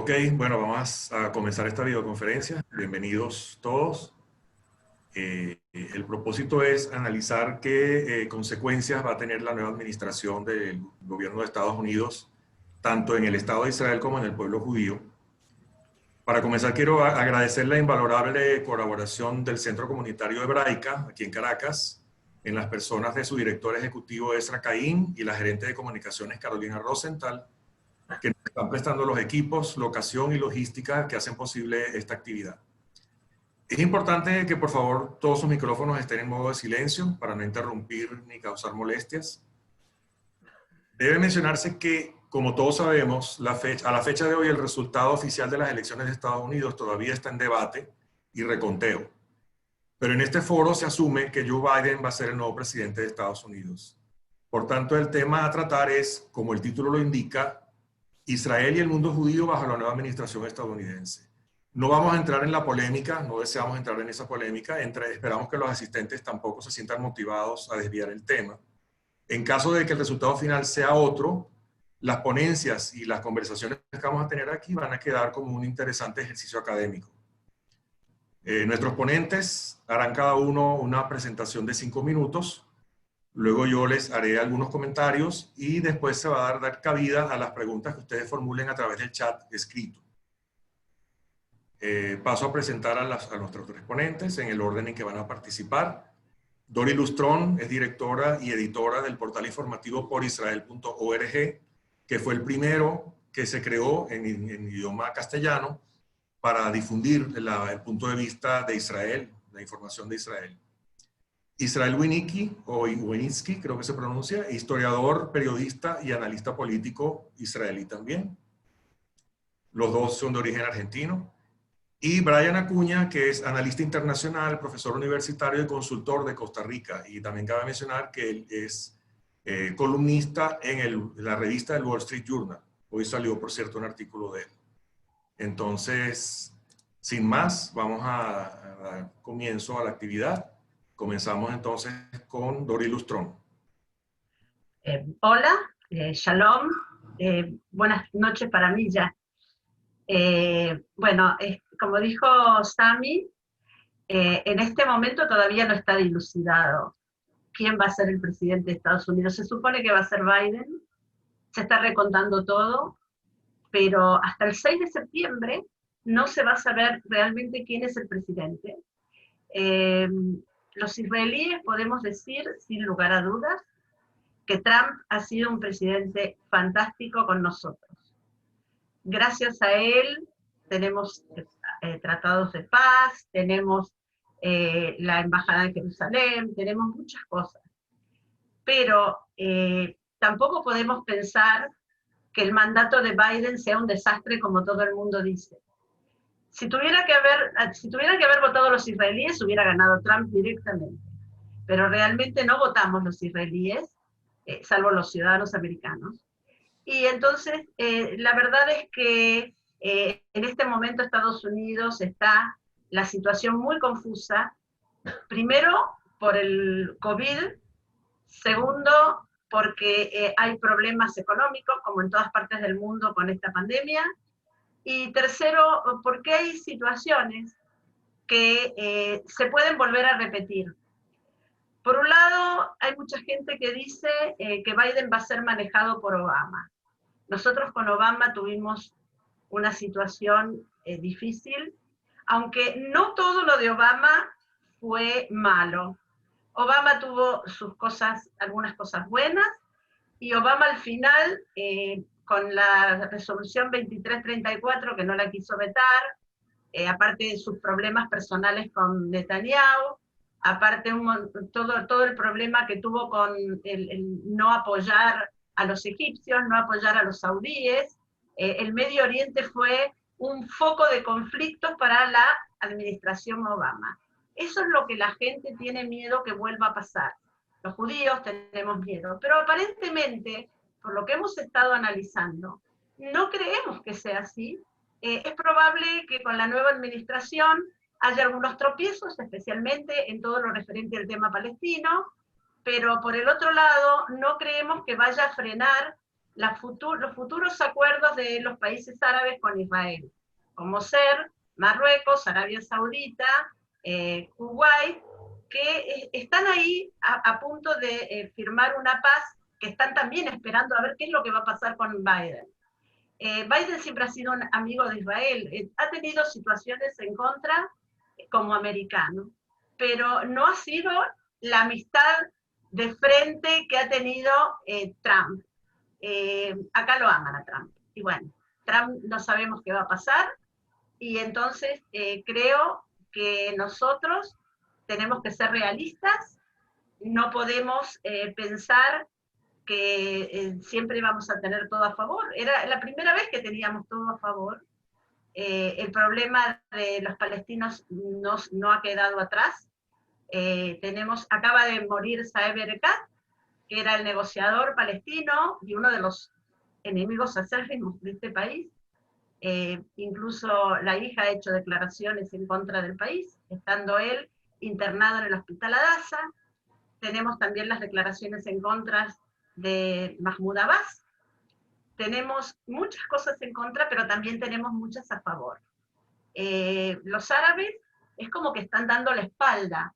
Ok, bueno, vamos a comenzar esta videoconferencia. Bienvenidos todos. El propósito es analizar qué consecuencias va a tener la nueva administración del gobierno de Estados Unidos, tanto en el Estado de Israel como en el pueblo judío. Para comenzar, quiero agradecer la invalorable colaboración del Centro Comunitario Hebraica, aquí en Caracas, en las personas de su director ejecutivo Ezra Caín y la gerente de comunicaciones Carolina Rosenthal, que nos están prestando los equipos, locación y logística que hacen posible esta actividad. Es importante que por favor todos sus micrófonos estén en modo de silencio para no interrumpir ni causar molestias. Debe mencionarse que, como todos sabemos, a la fecha de hoy el resultado oficial de las elecciones de Estados Unidos todavía está en debate y reconteo. Pero en este foro se asume que Joe Biden va a ser el nuevo presidente de Estados Unidos. Por tanto, el tema a tratar es, como el título lo indica, Israel y el mundo judío bajo la nueva administración estadounidense. No vamos a entrar en la polémica, no deseamos entrar en esa polémica, esperamos que los asistentes tampoco se sientan motivados a desviar el tema. En caso de que el resultado final sea otro, las ponencias y las conversaciones que vamos a tener aquí van a quedar como un interesante ejercicio académico. Nuestros ponentes harán cada uno una presentación de 5 minutos. Luego yo les haré algunos comentarios y después se va a dar cabida a las preguntas que ustedes formulen a través del chat escrito. Paso a presentar a nuestros tres ponentes en el orden en que van a participar. Dori Lustrón es directora y editora del portal informativo porisrael.org, que fue el primero que se creó en idioma castellano para difundir el punto de vista de Israel, la información de Israel. Israel Winicki, o Winitsky, creo que se pronuncia, historiador, periodista y analista político israelí también. Los dos son de origen argentino. Y Brian Acuña, que es analista internacional, profesor universitario y consultor de Costa Rica. Y también cabe mencionar que él es columnista en la revista del Wall Street Journal. Hoy salió, por cierto, un artículo de él. Entonces, sin más, vamos a dar comienzo a la actividad. Comenzamos entonces con Dori Lustrón. Hola, shalom, buenas noches para mí ya. Bueno, como dijo Sami, en este momento todavía no está dilucidado quién va a ser el presidente de Estados Unidos. Se supone que va a ser Biden, se está recontando todo, pero hasta el 6 de septiembre no se va a saber realmente quién es el presidente. Los israelíes podemos decir, sin lugar a dudas, que Trump ha sido un presidente fantástico con nosotros. Gracias a él tenemos tratados de paz, tenemos la embajada en Jerusalén, tenemos muchas cosas. Pero tampoco podemos pensar que el mandato de Biden sea un desastre como todo el mundo dice. Si tuvieran que haber votado los israelíes, hubiera ganado Trump directamente. Pero realmente no votamos los israelíes, salvo los ciudadanos americanos. Y entonces, la verdad es que en este momento Estados Unidos está la situación muy confusa, primero por el COVID, segundo porque hay problemas económicos, como en todas partes del mundo con esta pandemia, y tercero, porque hay situaciones que se pueden volver a repetir. Por un lado, hay mucha gente que dice que Biden va a ser manejado por Obama. Nosotros con Obama tuvimos una situación difícil, aunque no todo lo de Obama fue malo. Obama tuvo sus cosas, algunas cosas buenas, y Obama al final, con la resolución 2334, que no la quiso vetar, aparte de sus problemas personales con Netanyahu, aparte todo el problema que tuvo con el no apoyar a los egipcios, no apoyar a los saudíes. El Medio Oriente fue un foco de conflictos para la administración Obama. Eso es lo que la gente tiene miedo que vuelva a pasar. Los judíos tenemos miedo, pero aparentemente, por lo que hemos estado analizando, no creemos que sea así. Es probable que con la nueva administración haya algunos tropiezos, especialmente en todo lo referente al tema palestino, pero por el otro lado, no creemos que vaya a frenar los futuros acuerdos de los países árabes con Israel, como ser Marruecos, Arabia Saudita, Kuwait, que están ahí a punto de firmar una paz, que están también esperando a ver qué es lo que va a pasar con Biden. Biden siempre ha sido un amigo de Israel, ha tenido situaciones en contra como americano, pero no ha sido la amistad de frente que ha tenido Trump. Acá lo aman a Trump. Y bueno, Trump no sabemos qué va a pasar, y entonces creo que nosotros tenemos que ser realistas, no podemos pensar que siempre vamos a tener todo a favor. Era la primera vez que teníamos todo a favor. El problema de los palestinos no ha quedado atrás. Acaba de morir Saeb Erekat, que era el negociador palestino y uno de los enemigos acérrimos de este país. Incluso la hija ha hecho declaraciones en contra del país, estando él internado en el hospital Adasa. Tenemos también las declaraciones en contra de Mahmoud Abbas. Tenemos muchas cosas en contra, pero también tenemos muchas a favor. Los árabes es como que están dando la espalda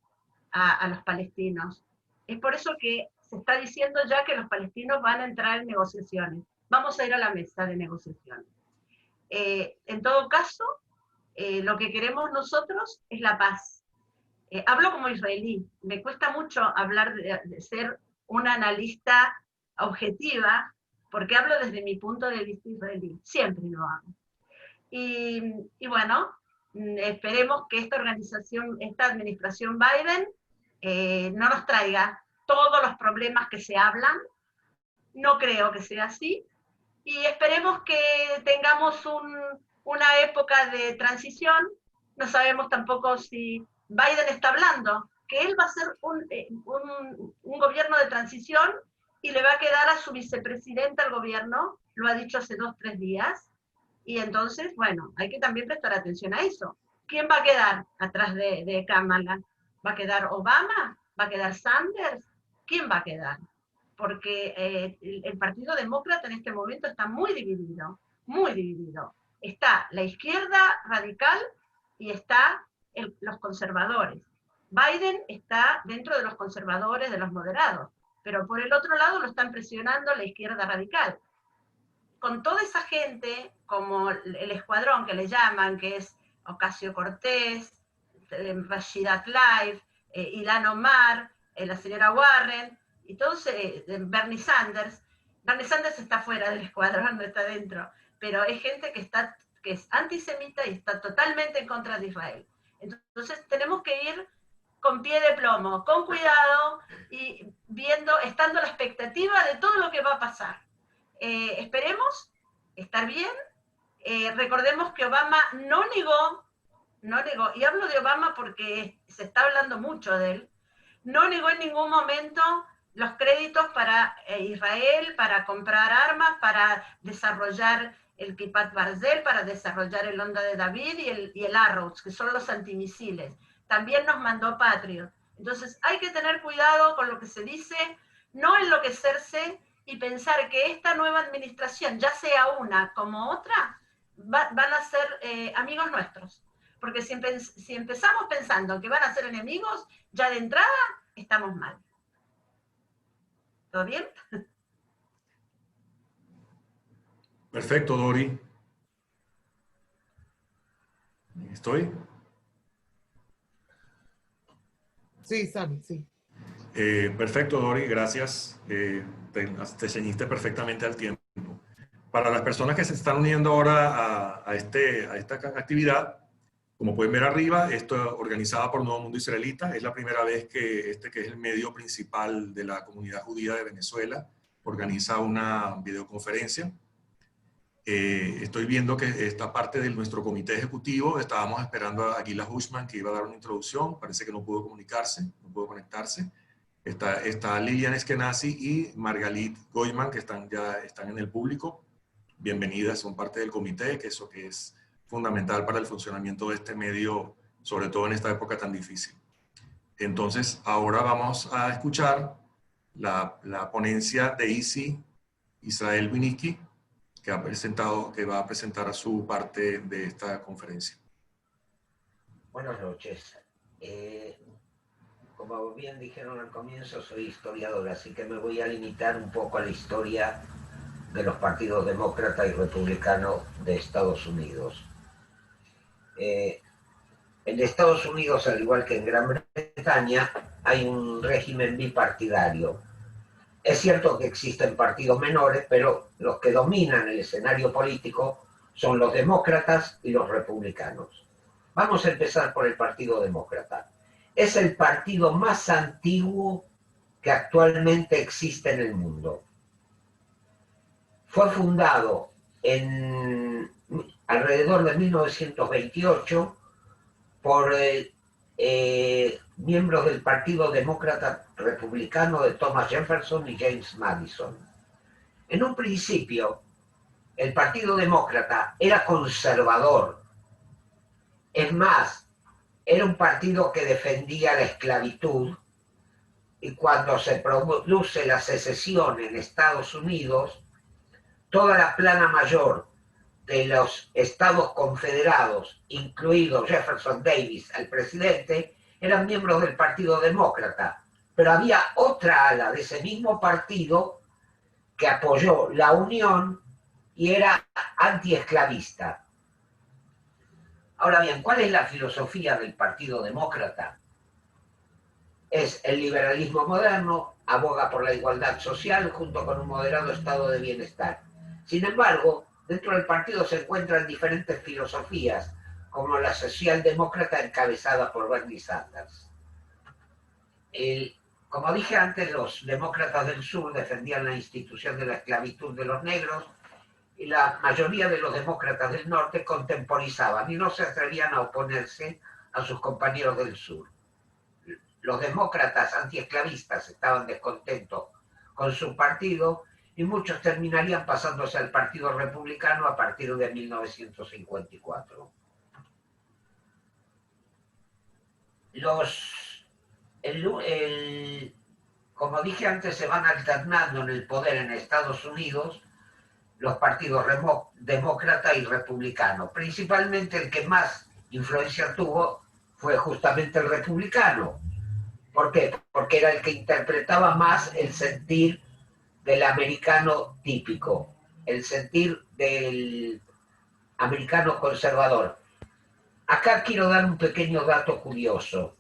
a los palestinos. Es por eso que se está diciendo ya que los palestinos van a entrar en negociaciones. Vamos a ir a la mesa de negociaciones. En todo caso, lo que queremos nosotros es la paz. Hablo como israelí, me cuesta mucho hablar de ser una analista objetiva, porque hablo desde mi punto de vista israelí, siempre lo hago. Y bueno, esperemos que esta administración Biden no nos traiga todos los problemas que se hablan, no creo que sea así, y esperemos que tengamos una época de transición. No sabemos tampoco si Biden está hablando, que él va a hacer un gobierno de transición y le va a quedar a su vicepresidenta al gobierno, lo ha dicho hace 2 o 3 días, y entonces, bueno, hay que también prestar atención a eso. ¿Quién va a quedar atrás de Kamala? ¿Va a quedar Obama? ¿Va a quedar Sanders? ¿Quién va a quedar? Porque el Partido Demócrata en este momento está muy dividido, muy dividido. Está la izquierda radical y está los conservadores. Biden está dentro de los conservadores, de los moderados, pero por el otro lado lo están presionando la izquierda radical. Con toda esa gente, como el escuadrón que le llaman, que es Ocasio-Cortez, Rashida Tlaib, Ilhan Omar, la señora Warren, y todos, Bernie Sanders está fuera del escuadrón, no está dentro, pero es gente que es antisemita y está totalmente en contra de Israel. Entonces tenemos que ir con pie de plomo, con cuidado, y estando a la expectativa de todo lo que va a pasar. Esperemos estar bien. Recordemos que Obama no negó, y hablo de Obama porque se está hablando mucho de él, no negó en ningún momento los créditos para Israel, para comprar armas, para desarrollar el Kipat Barzel, para desarrollar el Onda de David y el Arrows, que son los antimisiles. También nos mandó Patriot. Entonces hay que tener cuidado con lo que se dice, no enloquecerse y pensar que esta nueva administración, ya sea una como otra, van a ser amigos nuestros. Porque si empezamos pensando que van a ser enemigos, ya de entrada estamos mal. ¿Todo bien? Perfecto, Dori. ¿Estoy? Sí, Sammy, sí. Perfecto, Dori, gracias. Te ceñiste perfectamente al tiempo. Para las personas que se están uniendo ahora a esta actividad, como pueden ver arriba, esto es organizada por Nuevo Mundo Israelita. Es la primera vez que que es el medio principal de la comunidad judía de Venezuela, organiza una videoconferencia. Estoy viendo que esta parte de nuestro comité ejecutivo, estábamos esperando a Gila Hushman, que iba a dar una introducción, parece que no pudo comunicarse, no pudo conectarse. Está Lilian Eskenazi y Margalit Goyman, que ya están en el público. Bienvenidas, son parte del comité, que eso que es fundamental para el funcionamiento de este medio, sobre todo en esta época tan difícil. Entonces, ahora vamos a escuchar la ponencia de Isi Israel Winnicki, que va a presentar a su parte de esta conferencia. Buenas noches. Como bien dijeron al comienzo, soy historiador, así que me voy a limitar un poco a la historia de los partidos demócrata y republicano de Estados Unidos. En Estados Unidos, al igual que en Gran Bretaña, hay un régimen bipartidario. Es cierto que existen partidos menores, pero los que dominan el escenario político son los demócratas y los republicanos. Vamos a empezar por el Partido Demócrata. Es el partido más antiguo que actualmente existe en el mundo. Fue fundado alrededor de 1928 por miembros del Partido Demócrata Republicano de Thomas Jefferson y James Madison. En un principio, el Partido Demócrata era conservador. Es más, era un partido que defendía la esclavitud, y cuando se produce la secesión en Estados Unidos, toda la plana mayor de los Estados Confederados, incluido Jefferson Davis, el presidente, eran miembros del Partido Demócrata, pero había otra ala de ese mismo partido que apoyó la Unión y era antiesclavista. Ahora bien, ¿cuál es la filosofía del Partido Demócrata? Es el liberalismo moderno, aboga por la igualdad social junto con un moderado estado de bienestar. Sin embargo, dentro del partido se encuentran diferentes filosofías, como la socialdemócrata encabezada por Bernie Sanders. Como dije antes, los demócratas del sur defendían la institución de la esclavitud de los negros, y la mayoría de los demócratas del norte contemporizaban y no se atrevían a oponerse a sus compañeros del sur. Los demócratas antiesclavistas estaban descontentos con su partido y muchos terminarían pasándose al Partido Republicano a partir de 1954. Como dije antes, se van alternando en el poder en Estados Unidos los partidos demócrata y republicano. Principalmente el que más influencia tuvo fue justamente el republicano. ¿Por qué? Porque era el que interpretaba más el sentir del americano típico, el sentir del americano conservador. Acá quiero dar un pequeño dato curioso.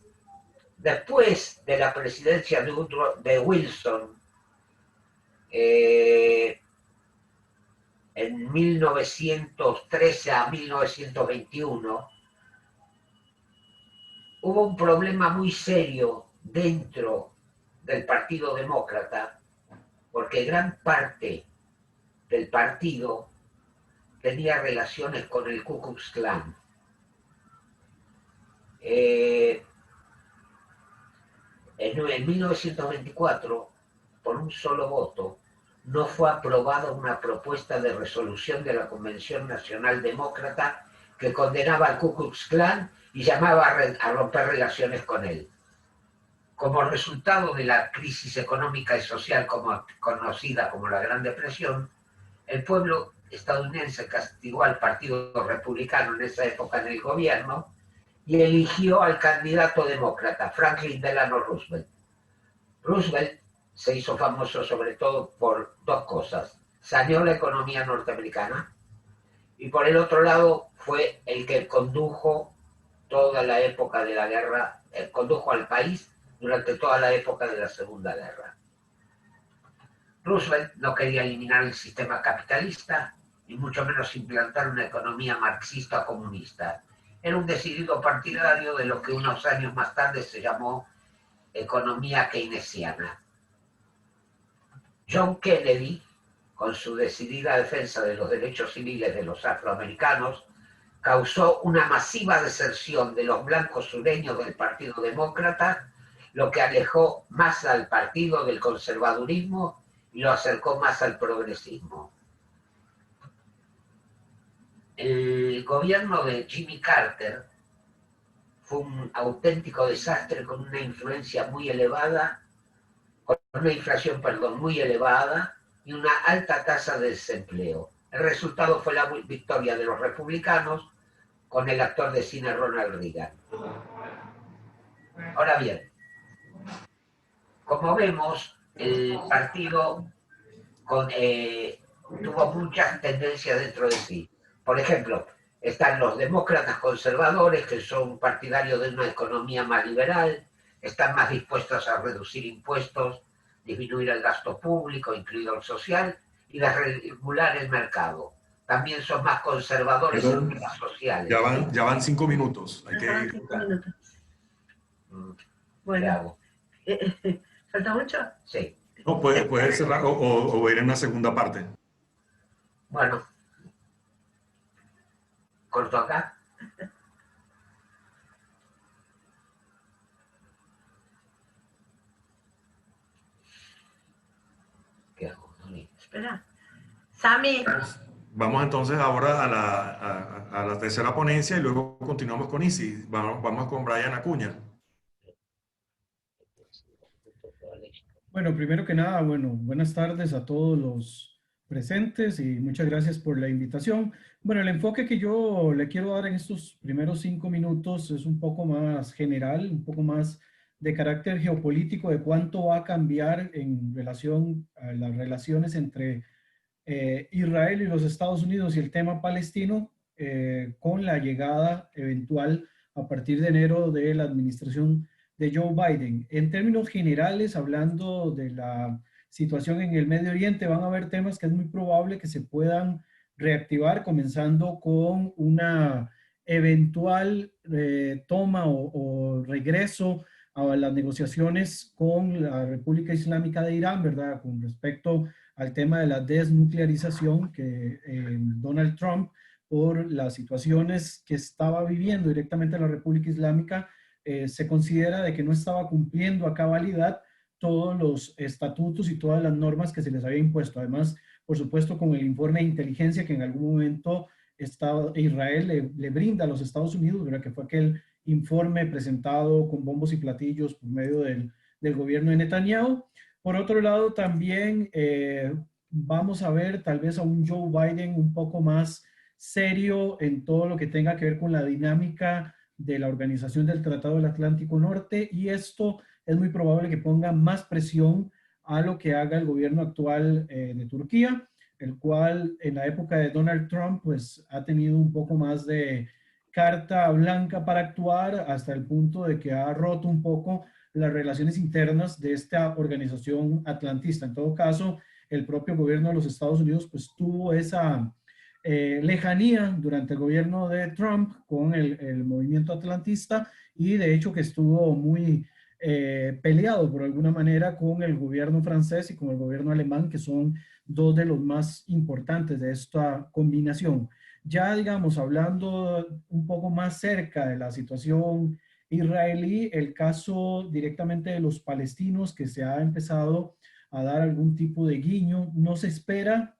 Después de la presidencia de Wilson, en 1913 a 1921, hubo un problema muy serio dentro del Partido Demócrata, porque gran parte del partido tenía relaciones con el Ku Klux Klan. En 1924, por un solo voto, no fue aprobada una propuesta de resolución de la Convención Nacional Demócrata que condenaba al Ku Klux Klan y llamaba a romper relaciones con él. Como resultado de la crisis económica y social conocida como la Gran Depresión, el pueblo estadounidense castigó al Partido Republicano en esa época en el gobierno y eligió al candidato demócrata, Franklin Delano Roosevelt. Roosevelt se hizo famoso sobre todo por dos cosas: saneó la economía norteamericana y por el otro lado fue el que condujo toda la época de la guerra, condujo al país durante toda la época de la Segunda Guerra. Roosevelt no quería eliminar el sistema capitalista y mucho menos implantar una economía marxista o comunista. Era un decidido partidario de lo que unos años más tarde se llamó economía keynesiana. John Kennedy, con su decidida defensa de los derechos civiles de los afroamericanos, causó una masiva deserción de los blancos sureños del Partido Demócrata, lo que alejó más al partido del conservadurismo y lo acercó más al progresismo. El gobierno de Jimmy Carter fue un auténtico desastre con una inflación muy elevada, y una alta tasa de desempleo. El resultado fue la victoria de los republicanos con el actor de cine Ronald Reagan. Ahora bien, como vemos, el partido tuvo muchas tendencias dentro de sí. Por ejemplo, están los demócratas conservadores, que son partidarios de una economía más liberal, están más dispuestos a reducir impuestos, disminuir el gasto público, incluido el social, y regular el mercado. También son más conservadores en temas sociales. Ya van 5 minutos. Hay que ir. 5 minutos. ¿Qué Bueno, hago? ¿falta mucho? Sí. No, puede cerrar o ir en una segunda parte. Bueno. ¿Corto acá? ¿Qué hago? Espera. Sami. Vamos entonces ahora a la tercera ponencia y luego continuamos con Isi. Vamos con Brian Acuña. Bueno, primero que nada, buenas tardes a todos los presentes y muchas gracias por la invitación. Bueno, el enfoque que yo le quiero dar en estos primeros 5 minutos es un poco más general, un poco más de carácter geopolítico, de cuánto va a cambiar en relación a las relaciones entre Israel y los Estados Unidos y el tema palestino con la llegada eventual a partir de enero de la administración de Joe Biden. En términos generales, hablando de la situación en el Medio Oriente, van a haber temas que es muy probable que se puedan reactivar, comenzando con una eventual toma o regreso a las negociaciones con la República Islámica de Irán, ¿verdad? Con respecto al tema de la desnuclearización que Donald Trump, por las situaciones que estaba viviendo directamente la República Islámica, se considera de que no estaba cumpliendo a cabalidad todos los estatutos y todas las normas que se les había impuesto. Además, por supuesto, con el informe de inteligencia que en algún momento Israel le brinda a los Estados Unidos, ¿verdad? Que fue aquel informe presentado con bombos y platillos por medio del gobierno de Netanyahu. Por otro lado, también vamos a ver tal vez a un Joe Biden un poco más serio en todo lo que tenga que ver con la dinámica de la Organización del Tratado del Atlántico Norte, y esto es muy probable que ponga más presión a lo que haga el gobierno actual de Turquía, el cual en la época de Donald Trump pues ha tenido un poco más de carta blanca para actuar, hasta el punto de que ha roto un poco las relaciones internas de esta organización atlantista. En todo caso, el propio gobierno de los Estados Unidos pues tuvo esa lejanía durante el gobierno de Trump con el movimiento atlantista, y de hecho que estuvo muy peleado por alguna manera con el gobierno francés y con el gobierno alemán, que son dos de los más importantes de esta combinación. Ya digamos, hablando un poco más cerca de la situación israelí, el caso directamente de los palestinos, que se ha empezado a dar algún tipo de guiño. No se espera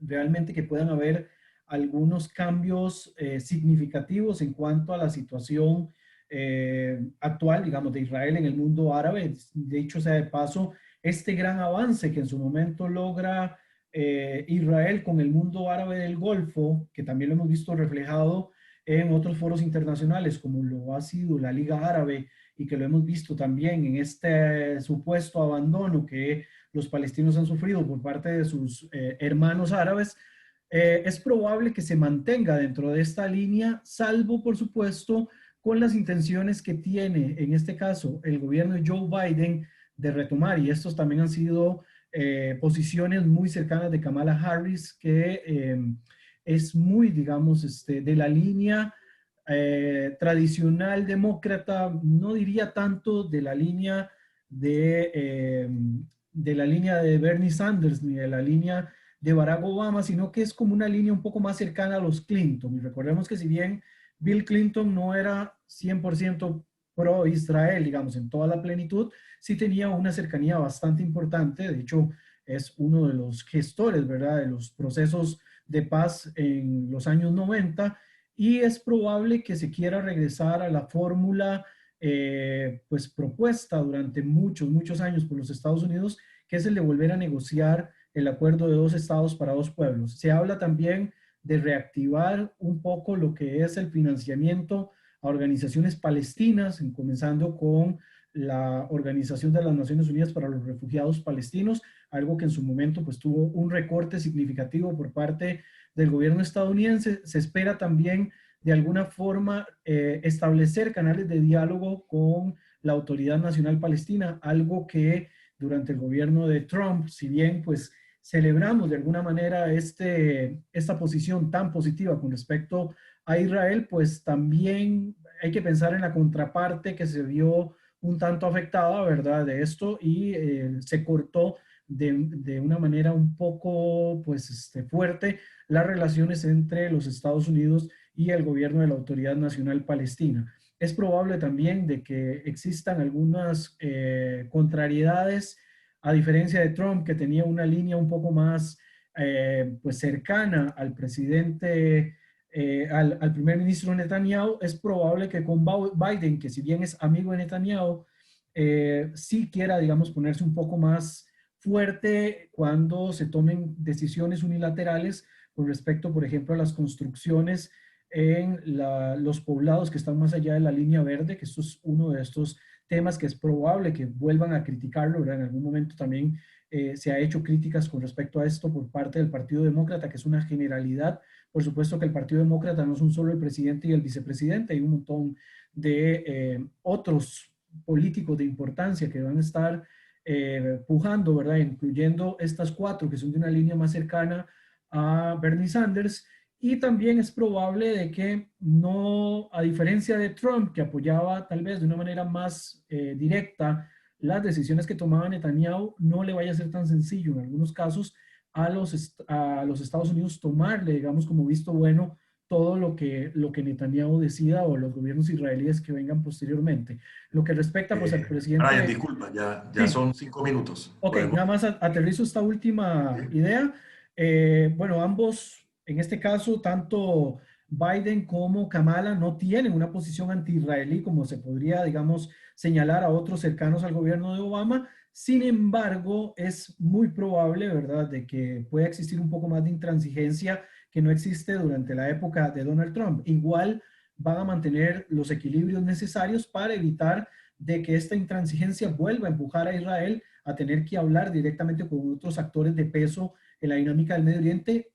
realmente que puedan haber algunos cambios significativos en cuanto a la situación actual, digamos, de Israel en el mundo árabe. De hecho, sea de paso, este gran avance que en su momento logra Israel con el mundo árabe del Golfo, que también lo hemos visto reflejado en otros foros internacionales, como lo ha sido la Liga Árabe, y que lo hemos visto también en este supuesto abandono que los palestinos han sufrido por parte de sus hermanos árabes, es probable que se mantenga dentro de esta línea, salvo, por supuesto, con las intenciones que tiene, en este caso, el gobierno de Joe Biden de retomar, y estos también han sido posiciones muy cercanas de Kamala Harris, que es muy, digamos, de la línea tradicional demócrata, no diría tanto de la línea de Bernie Sanders ni de la línea de Barack Obama, sino que es como una línea un poco más cercana a los Clinton. Y recordemos que si bien Bill Clinton no era 100% pro-Israel, digamos, en toda la plenitud, sí tenía una cercanía bastante importante. De hecho, es uno de los gestores, ¿verdad?, de los procesos de paz en los años 90, y es probable que se quiera regresar a la fórmula pues propuesta durante muchos años por los Estados Unidos, que es el de volver a negociar el acuerdo de 2 estados para 2 pueblos. Se habla también de reactivar un poco lo que es el financiamiento a organizaciones palestinas, comenzando con la Organización de las Naciones Unidas para los Refugiados Palestinos, algo que en su momento pues tuvo un recorte significativo por parte del gobierno estadounidense. Se espera también de alguna forma establecer canales de diálogo con la Autoridad Nacional Palestina, algo que durante el gobierno de Trump, si bien pues celebramos de alguna manera esta posición tan positiva con respecto a Israel, pues también hay que pensar en la contraparte que se vio un tanto afectada, ¿verdad?, de esto, y se cortó de una manera un poco pues fuerte las relaciones entre los Estados Unidos y el gobierno de la Autoridad Nacional Palestina. Es probable también de que existan algunas contrariedades, a diferencia de Trump, que tenía una línea un poco más pues cercana al presidente, al primer ministro Netanyahu. Es probable que con Biden, que si bien es amigo de Netanyahu, sí quiera, digamos, ponerse un poco más fuerte cuando se tomen decisiones unilaterales con respecto, por ejemplo, a las construcciones en los poblados que están más allá de la línea verde, que esto es uno de estos temas que es probable que vuelvan a criticarlo, ¿verdad? En algún momento también se ha hecho críticas con respecto a esto por parte del Partido Demócrata, que es una generalidad. Por supuesto que el Partido Demócrata no es un solo el presidente y el vicepresidente, hay un montón de otros políticos de importancia que van a estar pujando, ¿verdad? Incluyendo estas 4 que son de una línea más cercana a Bernie Sanders. Y también es probable de que no, a diferencia de Trump, que apoyaba tal vez de una manera más directa las decisiones que tomaba Netanyahu, no le vaya a ser tan sencillo en algunos casos a los Estados Unidos tomarle, digamos, como visto bueno todo lo que Netanyahu decida, o los gobiernos israelíes que vengan posteriormente. Lo que respecta pues al presidente... Brian, disculpa, ya sí. son 5 minutos. Ok, nada más aterrizo esta última idea. Bueno, ambos, en este caso, tanto Biden como Kamala no tienen una posición anti-israelí como se podría, digamos, señalar a otros cercanos al gobierno de Obama. Sin embargo, es muy probable, ¿verdad?, de que pueda existir un poco más de intransigencia que no existe durante la época de Donald Trump. Igual van a mantener los equilibrios necesarios para evitar de que esta intransigencia vuelva a empujar a Israel a tener que hablar directamente con otros actores de peso en la dinámica del Medio Oriente,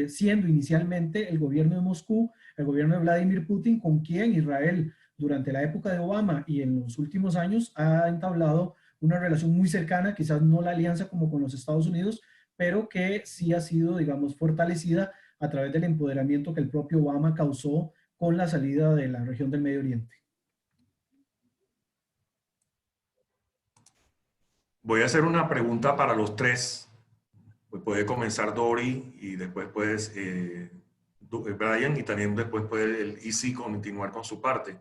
siendo inicialmente el gobierno de Moscú, el gobierno de Vladimir Putin, con quien Israel durante la época de Obama y en los últimos años ha entablado una relación muy cercana, quizás no la alianza como con los Estados Unidos, pero que sí ha sido, digamos, fortalecida a través del empoderamiento que el propio Obama causó con la salida de la región del Medio Oriente. Voy a hacer una pregunta para los 3. Pues puede comenzar Dori y después puedes Brian, y también después puede el Isi continuar con su parte.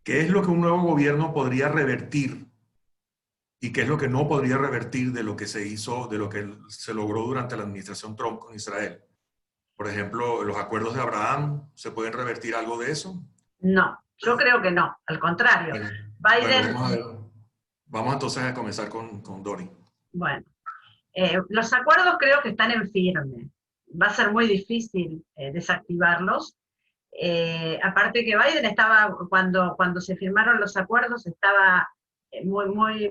¿Qué es lo que un nuevo gobierno podría revertir y qué es lo que no podría revertir de lo que se hizo, de lo que se logró durante la administración Trump con Israel? Por ejemplo, los acuerdos de Abraham, ¿se pueden revertir algo de eso? No, yo creo que no, al contrario. Biden... Bueno, vamos entonces a comenzar con Dori. Bueno, los acuerdos creo que están en firme. Va a ser muy difícil desactivarlos. Aparte que Biden estaba, cuando se firmaron los acuerdos, estaba muy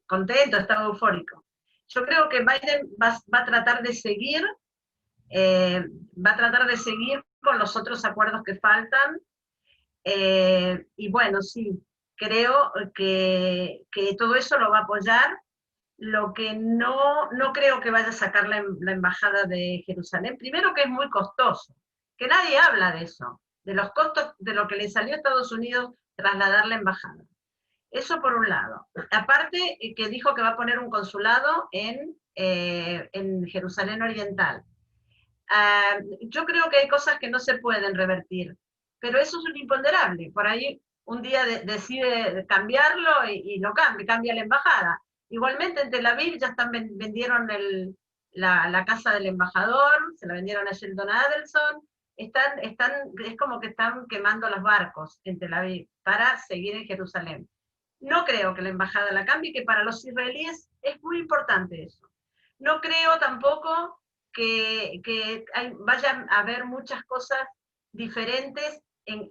contento, estaba eufórico. Yo creo que Biden va a tratar de seguir con los otros acuerdos que faltan, y bueno, sí, creo que todo eso lo va a apoyar. Lo que no creo que vaya a sacar la embajada de Jerusalén, primero que es muy costoso, que nadie habla de eso, de los costos de lo que le salió a Estados Unidos trasladar la embajada. Eso por un lado. Aparte que dijo que va a poner un consulado en Jerusalén Oriental. Yo creo que hay cosas que no se pueden revertir, pero eso es un imponderable. Por ahí un día decide cambiarlo y lo cambia la embajada. Igualmente en Tel Aviv ya vendieron la casa del embajador, se la vendieron a Sheldon Adelson. Es como que están quemando los barcos en Tel Aviv para seguir en Jerusalén. No creo que la embajada la cambie, que para los israelíes es muy importante eso. No creo tampoco que vayan a haber muchas cosas diferentes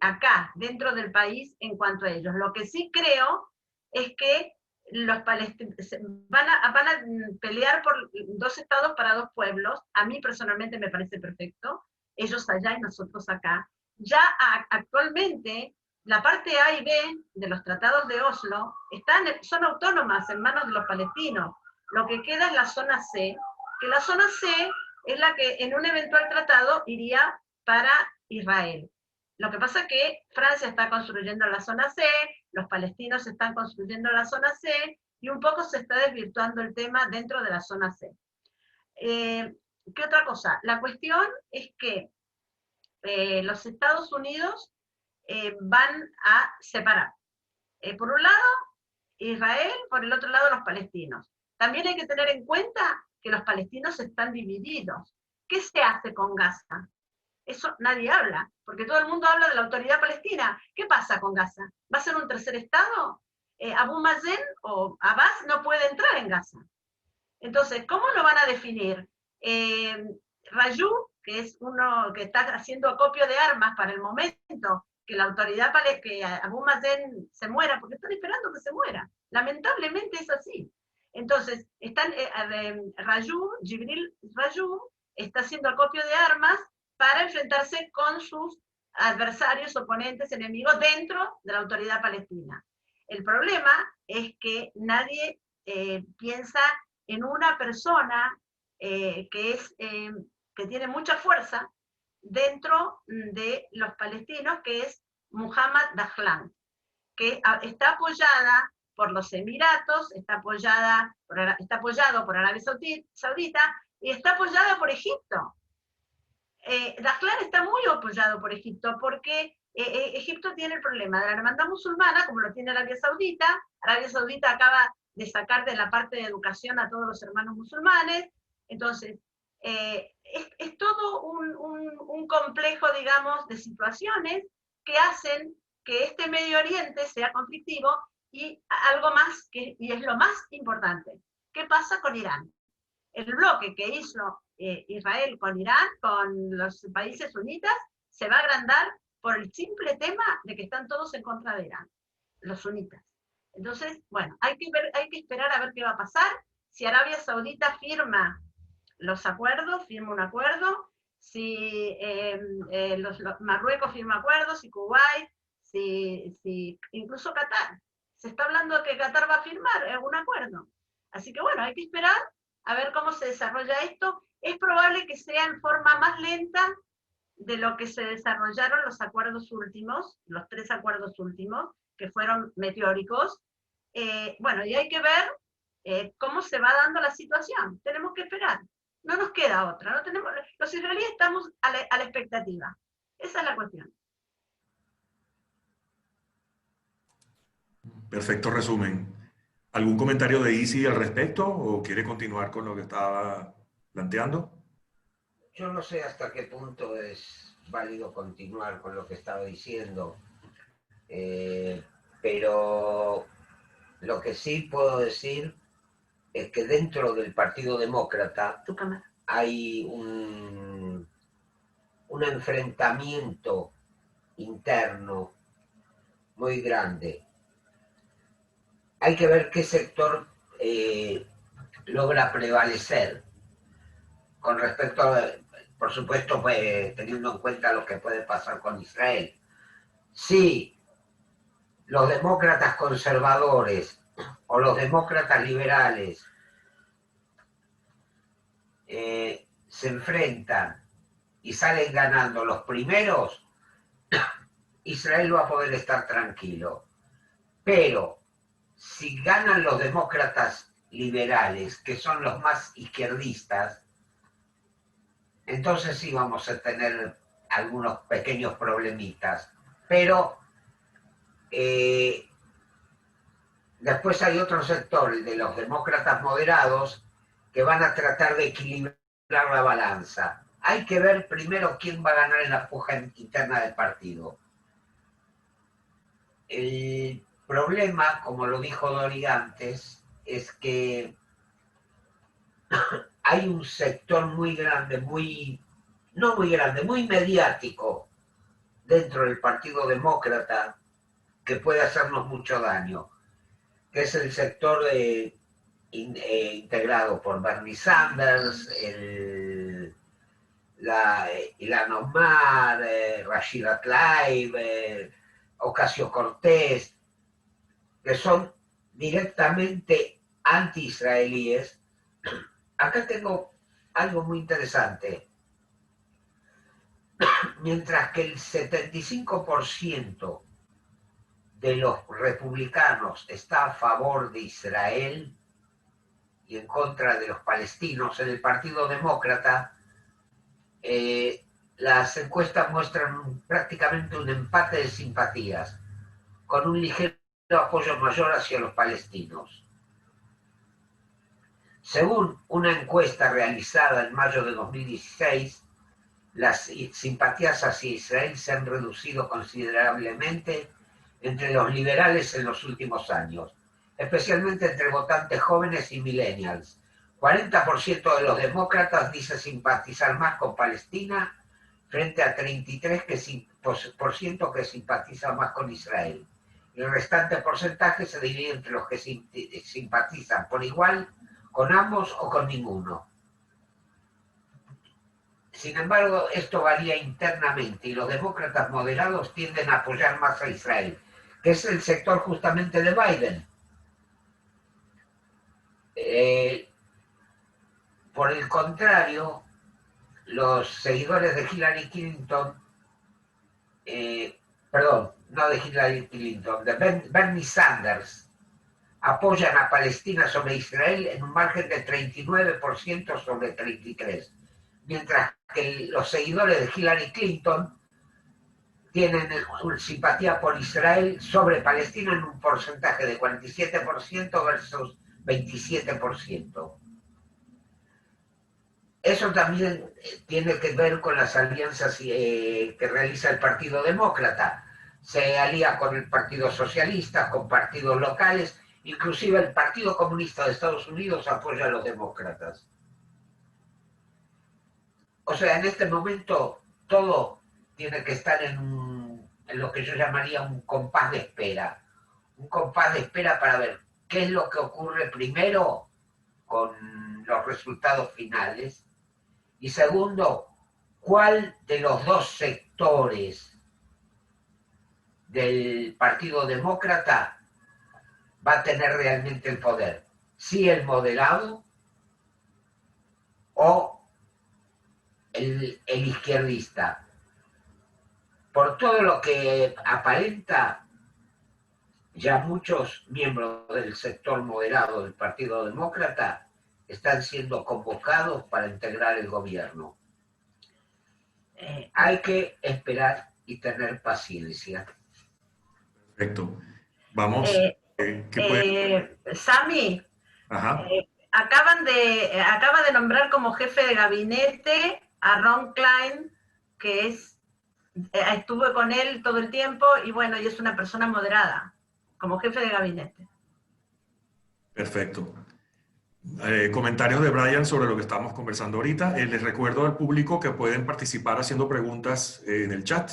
acá, dentro del país, en cuanto a ellos. Lo que sí creo es que los palestinos van a pelear por 2 estados para 2 pueblos. A mí personalmente me parece perfecto. Ellos allá y nosotros acá. Ya actualmente, la parte A y B de los tratados de Oslo son autónomas en manos de los palestinos. Lo que queda es la zona C, que la zona C es la que en un eventual tratado iría para Israel. Lo que pasa es que Francia está construyendo la zona C, los palestinos están construyendo la zona C, y un poco se está desvirtuando el tema dentro de la zona C. ¿Qué otra cosa? La cuestión es que los Estados Unidos van a separar. Por un lado, Israel, por el otro lado, los palestinos. También hay que tener en cuenta que los palestinos están divididos. ¿Qué se hace con Gaza? Eso nadie habla, porque todo el mundo habla de la autoridad palestina. ¿Qué pasa con Gaza? ¿Va a ser un tercer estado? Abu Mazen o Abbas no puede entrar en Gaza. Entonces, ¿cómo lo van a definir? Rayu, que es uno que está haciendo acopio de armas para el momento que la autoridad que Abu Mazen se muera, porque están esperando que se muera. Lamentablemente es así. Entonces, Jibril Rayu está haciendo acopio de armas para enfrentarse con sus adversarios, oponentes, enemigos dentro de la autoridad palestina. El problema es que nadie piensa en una persona que tiene mucha fuerza dentro de los palestinos, que es Muhammad Dahlan, que está apoyada por los Emiratos, está apoyado por Arabia Saudita y está apoyada por Egipto. Dahlan está muy apoyado por Egipto porque Egipto tiene el problema de la hermandad musulmana, como lo tiene Arabia Saudita. Arabia Saudita acaba de sacar de la parte de educación a todos los hermanos musulmanes. Entonces, es todo un complejo, digamos, de situaciones que hacen que este Medio Oriente sea conflictivo, y algo más, y es lo más importante, ¿qué pasa con Irán? El bloque que hizo Israel con Irán, con los países sunitas, se va a agrandar por el simple tema de que están todos en contra de Irán, los sunitas. Entonces, bueno, hay que esperar a ver qué va a pasar. Si Arabia Saudita firma los acuerdos, firma un acuerdo, si Marruecos firma acuerdos, si Kuwait, si incluso Qatar. Se está hablando de que Qatar va a firmar un acuerdo. Así que bueno, hay que esperar a ver cómo se desarrolla esto. Es probable que sea en forma más lenta de lo que se desarrollaron los acuerdos últimos, los 3 acuerdos últimos, que fueron meteóricos. Bueno, y hay que ver cómo se va dando la situación. Tenemos que esperar. No nos queda otra. No tenemos, los israelíes estamos a la expectativa. Esa es la cuestión. Perfecto resumen. ¿Algún comentario de Isi al respecto o quiere continuar con lo que estaba planteando? Yo no sé hasta qué punto es válido continuar con lo que estaba diciendo, pero lo que sí puedo decir es que dentro del Partido Demócrata hay un enfrentamiento interno muy grande. Hay que ver qué sector logra prevalecer con respecto a, por supuesto, teniendo en cuenta lo que puede pasar con Israel. Si los demócratas conservadores o los demócratas liberales se enfrentan y salen ganando los primeros, Israel va a poder estar tranquilo. Pero si ganan los demócratas liberales, que son los más izquierdistas, entonces sí vamos a tener algunos pequeños problemitas. Pero después hay otro sector de los demócratas moderados que van a tratar de equilibrar la balanza. Hay que ver primero quién va a ganar en la puja interna del partido. El problema, como lo dijo Dori antes, es que hay un sector muy grande, no muy grande, muy mediático dentro del Partido Demócrata que puede hacernos mucho daño, que es el sector integrado por Bernie Sanders, Ilhan Omar, Rashida Tlaib, Ocasio-Cortez, que son directamente anti-israelíes. Acá tengo algo muy interesante. Mientras que el 75% de los republicanos está a favor de Israel y en contra de los palestinos, en el Partido Demócrata, las encuestas muestran prácticamente un empate de simpatías, con un ligero apoyo mayor hacia los palestinos. Según una encuesta realizada en mayo de 2016, las simpatías hacia Israel se han reducido considerablemente entre los liberales en los últimos años, especialmente entre votantes jóvenes y millennials. 40% de los demócratas dice simpatizar más con Palestina frente a 33% que simpatiza más con Israel. El restante porcentaje se divide entre los que simpatizan por igual con ambos o con ninguno. Sin embargo, esto varía internamente y los demócratas moderados tienden a apoyar más a Israel, que es el sector justamente de Biden. Por el contrario, los seguidores de Hillary Clinton, no de Hillary Clinton, de Bernie Sanders, apoyan a Palestina sobre Israel en un margen de 39% sobre 33%, mientras que los seguidores de Hillary Clinton tienen simpatía por Israel sobre Palestina en un porcentaje de 47% versus 27%. Eso también tiene que ver con las alianzas que realiza el Partido Demócrata. Se alía con el Partido Socialista, con partidos locales, inclusive el Partido Comunista de Estados Unidos apoya a los demócratas. O sea, en este momento todo tiene que estar en lo que yo llamaría un compás de espera. Un compás de espera para ver qué es lo que ocurre primero con los resultados finales. Y segundo, cuál de los dos sectores del Partido Demócrata va a tener realmente el poder. Si el moderado o el izquierdista. Por todo lo que aparenta, ya muchos miembros del sector moderado del Partido Demócrata están siendo convocados para integrar el gobierno. Hay que esperar y tener paciencia. Perfecto. Vamos. Sami, acaba de nombrar como jefe de gabinete a Ron Klein, que estuve con él todo el tiempo y bueno, y es una persona moderada, como jefe de gabinete. Perfecto. Comentarios de Brian sobre lo que estamos conversando ahorita. Les recuerdo al público que pueden participar haciendo preguntas en el chat.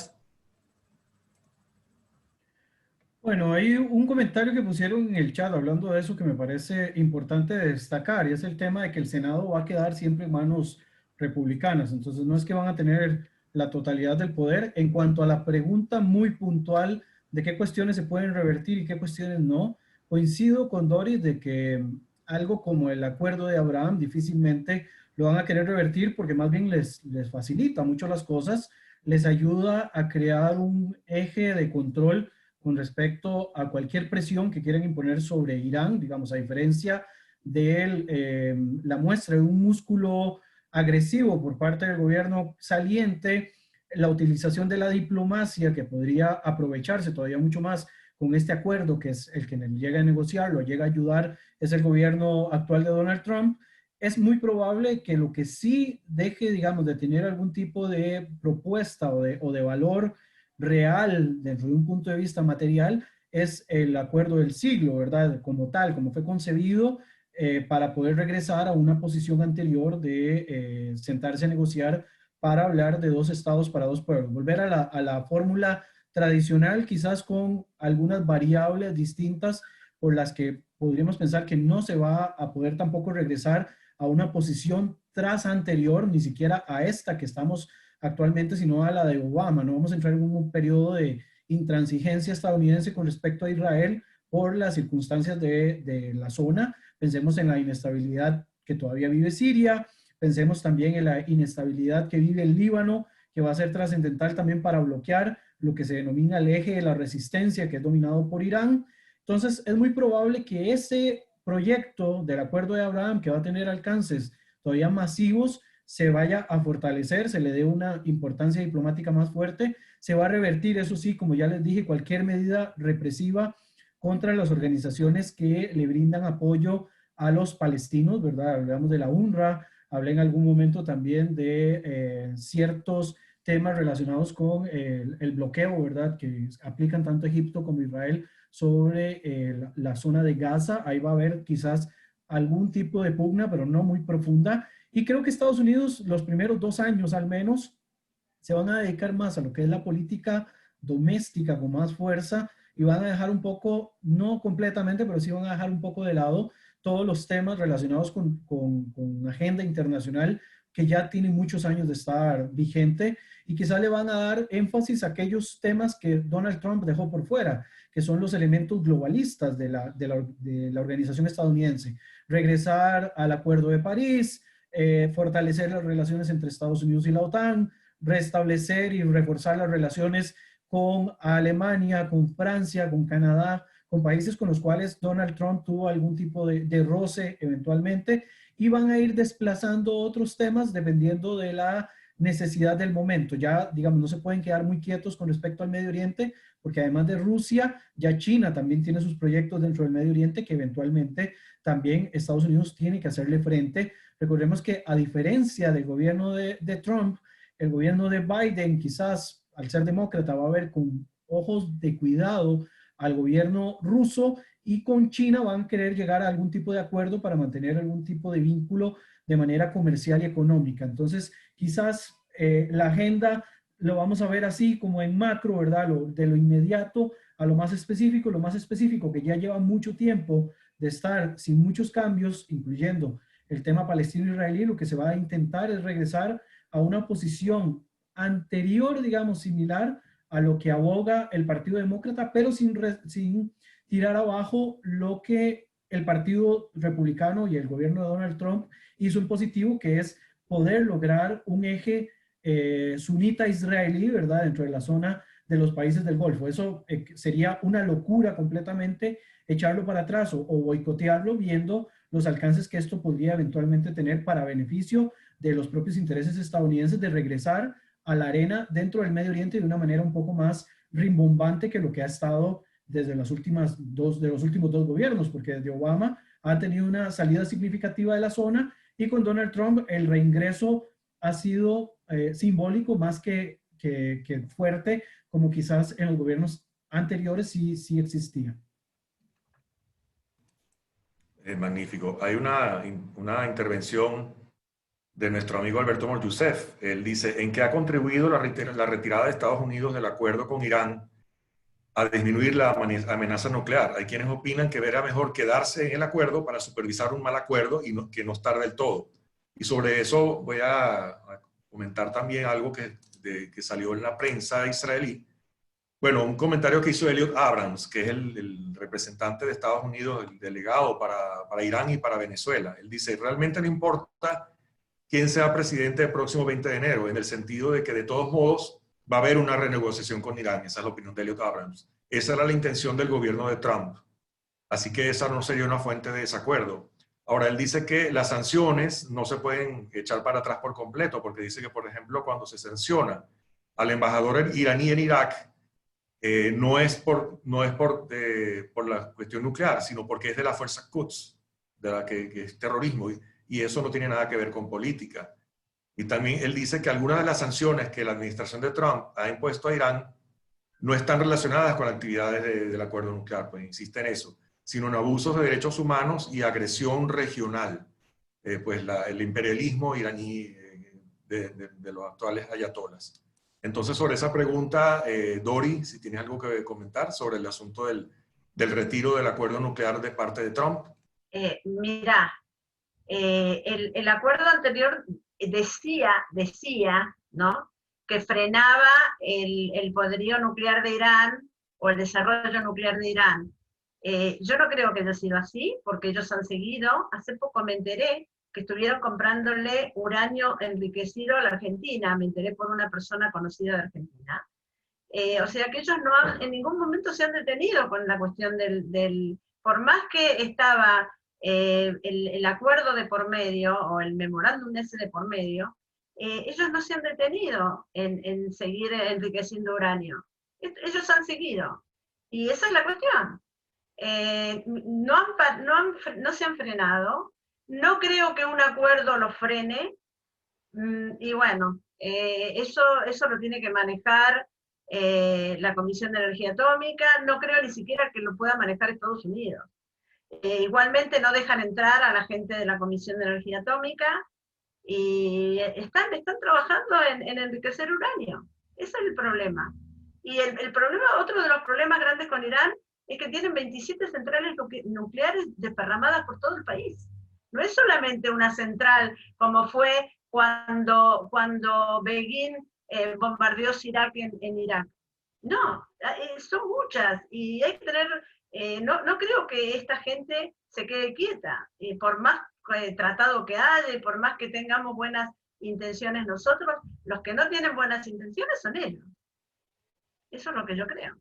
Bueno, hay un comentario que pusieron en el chat hablando de eso que me parece importante destacar, y es el tema de que el Senado va a quedar siempre en manos republicanas. Entonces no es que van a tener la totalidad del poder. En cuanto a la pregunta muy puntual de qué cuestiones se pueden revertir y qué cuestiones no, coincido con Doris de que algo como el acuerdo de Abraham difícilmente lo van a querer revertir porque más bien les facilita mucho las cosas, les ayuda a crear un eje de control con respecto a cualquier presión que quieran imponer sobre Irán, digamos, a diferencia de la muestra de un músculo agresivo por parte del gobierno saliente, la utilización de la diplomacia que podría aprovecharse todavía mucho más con este acuerdo, que es el que llega a negociar, lo llega a ayudar, es el gobierno actual de Donald Trump. Es muy probable que lo que sí deje, digamos, de tener algún tipo de propuesta o de valor real desde un punto de vista material es el acuerdo del siglo, ¿verdad? Como tal, como fue concebido, para poder regresar a una posición anterior de sentarse a negociar para hablar de 2 estados para 2 pueblos. Volver a la fórmula tradicional, quizás con algunas variables distintas por las que podríamos pensar que no se va a poder tampoco regresar a una posición tras anterior, ni siquiera a esta que estamos actualmente, sino a la de Obama. No vamos a entrar en un periodo de intransigencia estadounidense con respecto a Israel por las circunstancias de la zona. Pensemos en la inestabilidad que todavía vive Siria, pensemos también en la inestabilidad que vive el Líbano, que va a ser trascendental también para bloquear lo que se denomina el eje de la resistencia, que es dominado por Irán. Entonces, es muy probable que ese proyecto del Acuerdo de Abraham, que va a tener alcances todavía masivos, se vaya a fortalecer, se le dé una importancia diplomática más fuerte, se va a revertir, eso sí, como ya les dije, cualquier medida represiva contra las organizaciones que le brindan apoyo a los palestinos, ¿verdad? Hablamos de la UNRWA, hablé en algún momento también de ciertos temas relacionados con el bloqueo, ¿verdad? Que aplican tanto Egipto como Israel sobre la zona de Gaza. Ahí va a haber quizás algún tipo de pugna, pero no muy profunda. Y creo que Estados Unidos, los primeros 2 años al menos, se van a dedicar más a lo que es la política doméstica con más fuerza y van a dejar un poco, no completamente, pero sí van a dejar un poco de lado todos los temas relacionados con agenda internacional que ya tiene muchos años de estar vigente, y quizá le van a dar énfasis a aquellos temas que Donald Trump dejó por fuera, que son los elementos globalistas de la organización estadounidense. Regresar al Acuerdo de París, fortalecer las relaciones entre Estados Unidos y la OTAN, restablecer y reforzar las relaciones con Alemania, con Francia, con Canadá, con países con los cuales Donald Trump tuvo algún tipo de roce eventualmente, y van a ir desplazando otros temas dependiendo de la necesidad del momento. Ya, digamos, no se pueden quedar muy quietos con respecto al Medio Oriente, porque además de Rusia, ya China también tiene sus proyectos dentro del Medio Oriente que eventualmente también Estados Unidos tiene que hacerle frente. Recordemos que a diferencia del gobierno de Trump, el gobierno de Biden quizás al ser demócrata va a ver con ojos de cuidado al gobierno ruso, y con China van a querer llegar a algún tipo de acuerdo para mantener algún tipo de vínculo de manera comercial y económica. Entonces, quizás la agenda lo vamos a ver así como en macro, ¿verdad? De lo inmediato a lo más específico que ya lleva mucho tiempo de estar sin muchos cambios, incluyendo el tema palestino-israelí. Lo que se va a intentar es regresar a una posición anterior, digamos, similar a lo que aboga el Partido Demócrata, pero sin tirar abajo lo que el Partido Republicano y el gobierno de Donald Trump hizo en positivo, que es poder lograr un eje sunita israelí, ¿verdad?, dentro de la zona de los países del Golfo. Eso sería una locura completamente echarlo para atrás o boicotearlo, viendo los alcances que esto podría eventualmente tener para beneficio de los propios intereses estadounidenses de regresar a la arena dentro del Medio Oriente de una manera un poco más rimbombante que lo que ha estado desde los últimos 2 gobiernos, porque desde Obama ha tenido una salida significativa de la zona, y con Donald Trump el reingreso ha sido simbólico más que fuerte, como quizás en los gobiernos anteriores sí existía. Magnífico. Hay una intervención de nuestro amigo Alberto Moryusef. Él dice: ¿en qué ha contribuido la retirada de Estados Unidos del acuerdo con Irán a disminuir la amenaza nuclear? Hay quienes opinan que era mejor quedarse en el acuerdo para supervisar un mal acuerdo y que no estar del todo. Y sobre eso voy a comentar también algo que salió en la prensa israelí. Bueno, un comentario que hizo Elliot Abrams, que es el representante de Estados Unidos, el delegado para Irán y para Venezuela. Él dice: realmente no importa quién sea presidente el próximo 20 de enero, en el sentido de que de todos modos va a haber una renegociación con Irán. Esa es la opinión de Elliot Abrams. Esa era la intención del gobierno de Trump. Así que esa no sería una fuente de desacuerdo. Ahora, él dice que las sanciones no se pueden echar para atrás por completo, porque dice que, por ejemplo, cuando se sanciona al embajador iraní en Irak, no es por la cuestión nuclear, sino porque es de la fuerza Quds, de la que es terrorismo, y eso no tiene nada que ver con política. Y también él dice que algunas de las sanciones que la administración de Trump ha impuesto a Irán no están relacionadas con actividades del acuerdo nuclear, pues insiste en eso. sino en abusos de derechos humanos y agresión regional, pues el imperialismo iraní de los actuales ayatolas. Entonces, sobre esa pregunta, Dori, si tienes algo que comentar sobre el asunto del retiro del acuerdo nuclear de parte de Trump. Mira, el acuerdo anterior decía, ¿no?, que frenaba el poderío nuclear de Irán o el desarrollo nuclear de Irán. Yo no creo que haya sido así, porque ellos han seguido. Hace poco me enteré que estuvieron comprándole uranio enriquecido a la Argentina, me enteré por una persona conocida de Argentina. O sea que ellos no han, en ningún momento se han detenido con la cuestión por más que estaba el acuerdo de por medio, o el memorándum ese de por medio, ellos no se han detenido en seguir enriqueciendo uranio. Ellos han seguido. Y esa es la cuestión. No se han frenado. No creo que un acuerdo lo frene. Y bueno, eso lo tiene que manejar la Comisión de Energía Atómica. No creo ni siquiera que lo pueda manejar Estados Unidos. Igualmente no dejan entrar a la gente de la Comisión de Energía Atómica y están trabajando en enriquecer uranio. Ese es el problema. Y el problema, otro de los problemas grandes con Irán, es que tienen 27 centrales nucleares desparramadas por todo el país. No es solamente una central como fue cuando Begin bombardeó Sirak en Irak. No, son muchas, y hay que tener, no creo que esta gente se quede quieta, por más tratado que haya, y por más que tengamos buenas intenciones nosotros, los que no tienen buenas intenciones son ellos. Eso es lo que yo creo.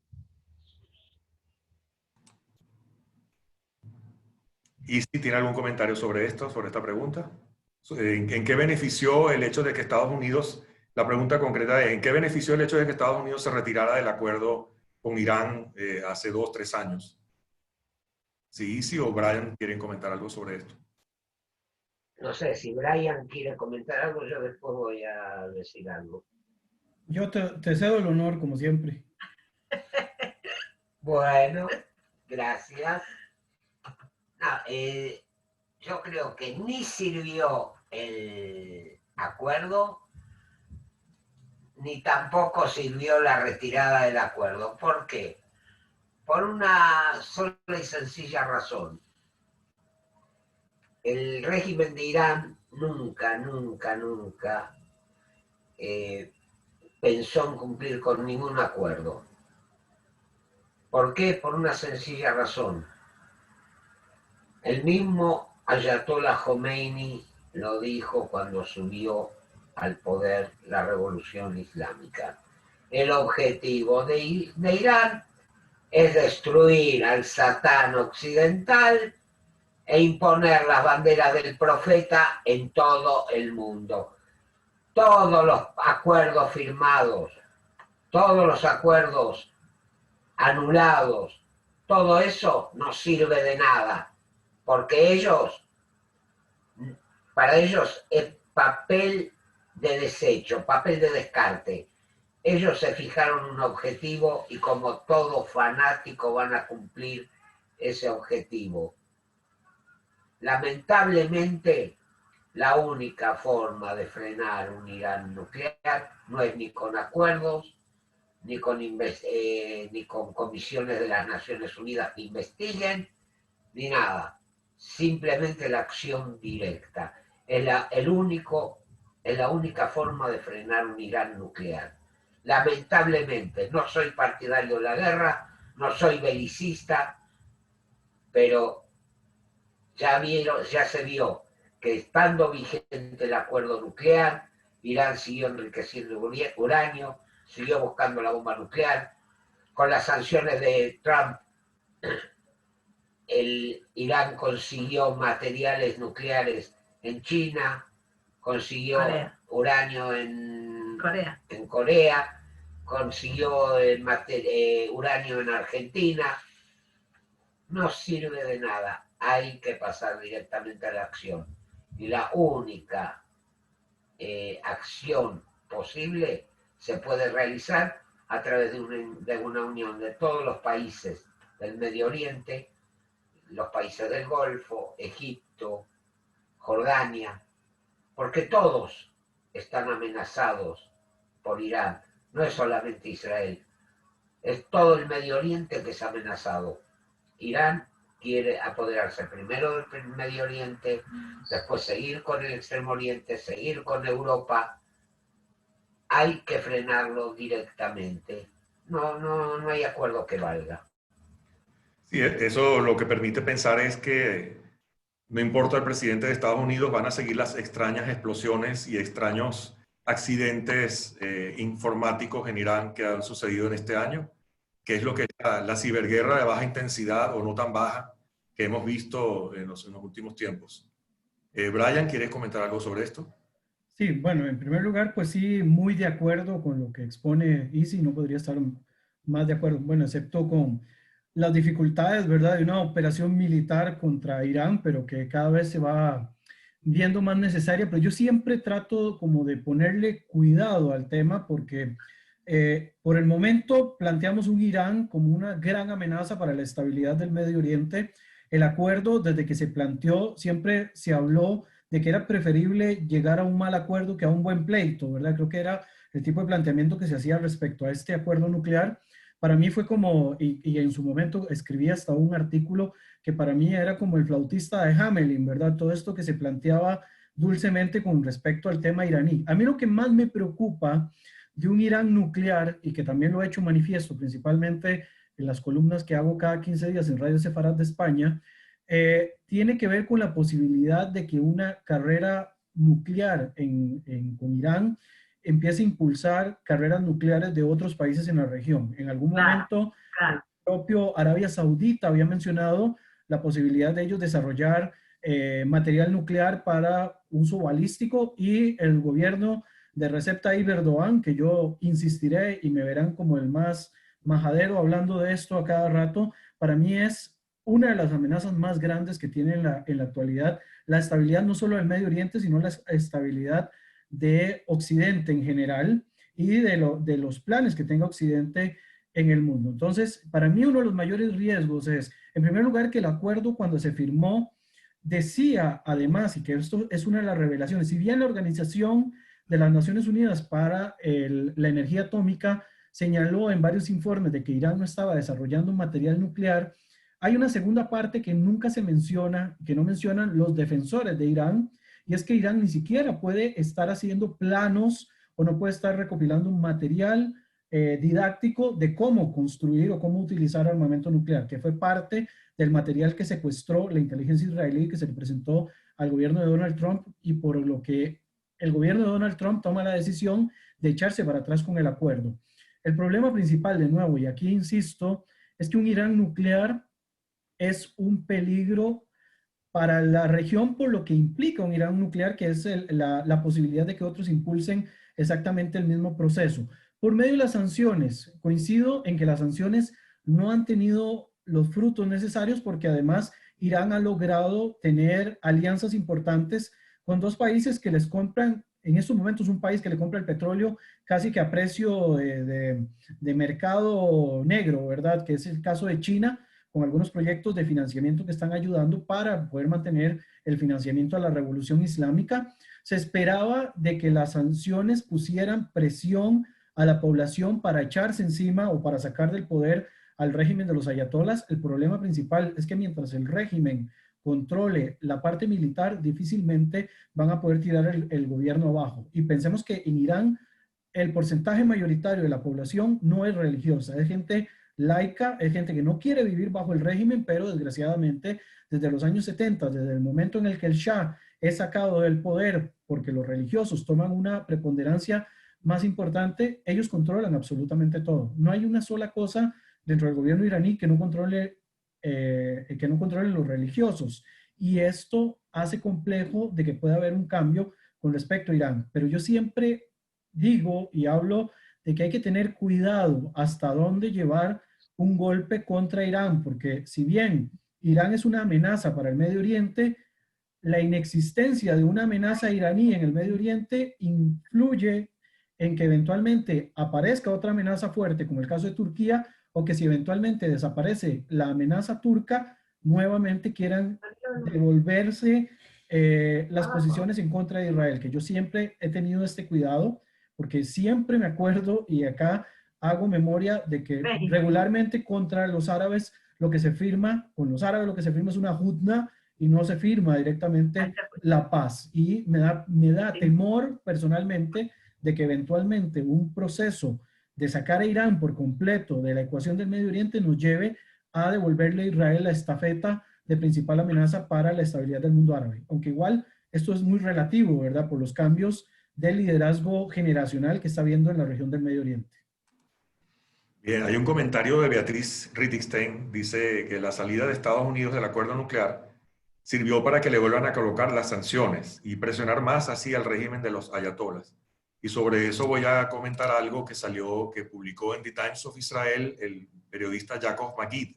¿Y si tiene algún comentario sobre esto, sobre esta pregunta? ¿En qué benefició el hecho de que Estados Unidos, la pregunta concreta es, ¿en qué benefició el hecho de que Estados Unidos se retirara del acuerdo con Irán hace 2 o 3 años? Si Isi o Brian quieren comentar algo sobre esto. No sé, si Brian quiere comentar algo, yo después voy a decir algo. Yo te cedo el honor, como siempre. Bueno, gracias. No, yo creo que ni sirvió el acuerdo, ni tampoco sirvió la retirada del acuerdo. ¿Por qué? Por una sola y sencilla razón. El régimen de Irán nunca pensó en cumplir con ningún acuerdo. ¿Por qué? Por una sencilla razón. El mismo Ayatollah Khomeini lo dijo cuando subió al poder la revolución islámica. El objetivo de Irán es destruir al Satán occidental e imponer las banderas del profeta en todo el mundo. Todos los acuerdos firmados, todos los acuerdos anulados, todo eso no sirve de nada, porque para ellos es papel de desecho, papel de descarte. Ellos se fijaron un objetivo y como todo fanático van a cumplir ese objetivo. Lamentablemente, la única forma de frenar un Irán nuclear no es ni con acuerdos, ni con comisiones de las Naciones Unidas que investiguen, ni nada. Simplemente la acción directa. Es la única forma de frenar un Irán nuclear. Lamentablemente, no soy partidario de la guerra, no soy belicista, pero ya se vio que estando vigente el acuerdo nuclear, Irán siguió enriqueciendo uranio, siguió buscando la bomba nuclear. Con las sanciones de Trump, Irán consiguió materiales nucleares en China, consiguió uranio en Corea, consiguió uranio en Argentina. No sirve de nada, hay que pasar directamente a la acción. Y la única acción posible se puede realizar a través de una unión de todos los países del Medio Oriente, los países del Golfo, Egipto, Jordania, porque todos están amenazados por Irán. No es solamente Israel, es todo el Medio Oriente que es amenazado. Irán quiere apoderarse primero del Medio Oriente, después seguir con el Extremo Oriente, seguir con Europa. Hay que frenarlo directamente. No hay acuerdo que valga. Sí, eso lo que permite pensar es que no importa el presidente de Estados Unidos, van a seguir las extrañas explosiones y extraños accidentes informáticos en Irán que han sucedido en este año, que es lo que es la ciberguerra de baja intensidad o no tan baja que hemos visto en los últimos tiempos. Brian, ¿quieres comentar algo sobre esto? Sí, bueno, en primer lugar, pues sí, muy de acuerdo con lo que expone Isi, no podría estar más de acuerdo, bueno, excepto con las dificultades, ¿verdad?, de una operación militar contra Irán, pero que cada vez se va viendo más necesaria, pero yo siempre trato como de ponerle cuidado al tema porque por el momento planteamos un Irán como una gran amenaza para la estabilidad del Medio Oriente. El acuerdo, desde que se planteó, siempre se habló de que era preferible llegar a un mal acuerdo que a un buen pleito, ¿verdad? Creo que era el tipo de planteamiento que se hacía respecto a este acuerdo nuclear. Para mí fue como, y en su momento escribí hasta un artículo que para mí era como el flautista de Hamelin, ¿verdad? Todo esto que se planteaba dulcemente con respecto al tema iraní. A mí lo que más me preocupa de un Irán nuclear, y que también lo he hecho manifiesto principalmente en las columnas que hago cada 15 días en Radio Sefarad de España, tiene que ver con la posibilidad de que una carrera nuclear con Irán empiece a impulsar carreras nucleares de otros países en la región. En algún momento, el propio Arabia Saudita había mencionado la posibilidad de ellos desarrollar material nuclear para uso balístico, y el gobierno de Recep Tayyip Erdogan, que yo insistiré y me verán como el más majadero hablando de esto a cada rato, para mí es una de las amenazas más grandes que tiene en la actualidad la estabilidad no solo del Medio Oriente, sino la estabilidad de Occidente en general y de los planes que tenga Occidente en el mundo. Entonces, para mí uno de los mayores riesgos es, en primer lugar, que el acuerdo cuando se firmó decía además, y que esto es una de las revelaciones, si bien la Organización de las Naciones Unidas para la Energía Atómica señaló en varios informes de que Irán no estaba desarrollando un material nuclear, hay una segunda parte que nunca se menciona, que no mencionan los defensores de Irán, y es que Irán ni siquiera puede estar haciendo planos o no puede estar recopilando un material didáctico de cómo construir o cómo utilizar armamento nuclear, que fue parte del material que secuestró la inteligencia israelí, que se le presentó al gobierno de Donald Trump, y por lo que el gobierno de Donald Trump toma la decisión de echarse para atrás con el acuerdo. El problema principal, de nuevo, y aquí insisto, es que un Irán nuclear es un peligro para la región por lo que implica un Irán nuclear, que es la posibilidad de que otros impulsen exactamente el mismo proceso. Por medio de las sanciones, coincido en que las sanciones no han tenido los frutos necesarios, porque además Irán ha logrado tener alianzas importantes con dos países que les compran, en estos momentos un país que le compra el petróleo casi que a precio de mercado negro, ¿verdad? Que es el caso de China, con algunos proyectos de financiamiento que están ayudando para poder mantener el financiamiento a la revolución islámica. Se esperaba de que las sanciones pusieran presión a la población para echarse encima o para sacar del poder al régimen de los ayatolas. El problema principal es que mientras el régimen controle la parte militar, difícilmente van a poder tirar el gobierno abajo. Y pensemos que en Irán el porcentaje mayoritario de la población no es religiosa, es gente laica, es gente que no quiere vivir bajo el régimen, pero desgraciadamente desde los años 70, desde el momento en el que el Shah es sacado del poder porque los religiosos toman una preponderancia más importante, ellos controlan absolutamente todo. No hay una sola cosa dentro del gobierno iraní que no controle los religiosos, y esto hace complejo de que pueda haber un cambio con respecto a Irán. Pero yo siempre digo y hablo de que hay que tener cuidado hasta dónde llevar un golpe contra Irán, porque si bien Irán es una amenaza para el Medio Oriente, la inexistencia de una amenaza iraní en el Medio Oriente influye en que eventualmente aparezca otra amenaza fuerte, como el caso de Turquía, o que si eventualmente desaparece la amenaza turca, nuevamente quieran devolverse las posiciones en contra de Israel, que yo siempre he tenido este cuidado, porque siempre me acuerdo, y acá hago memoria de que regularmente contra los árabes lo que se firma, con los árabes lo que se firma es una hudna y no se firma directamente la paz. Y me da temor personalmente de que eventualmente un proceso de sacar a Irán por completo de la ecuación del Medio Oriente nos lleve a devolverle a Israel la estafeta de principal amenaza para la estabilidad del mundo árabe. Aunque igual esto es muy relativo, ¿verdad? Por los cambios de liderazgo generacional que está habiendo en la región del Medio Oriente. Bien, hay un comentario de Beatriz Rittigstein, dice que la salida de Estados Unidos del acuerdo nuclear sirvió para que le vuelvan a colocar las sanciones y presionar más así al régimen de los ayatolas. Y sobre eso voy a comentar algo que salió, que publicó en The Times of Israel el periodista Yaakov Magid.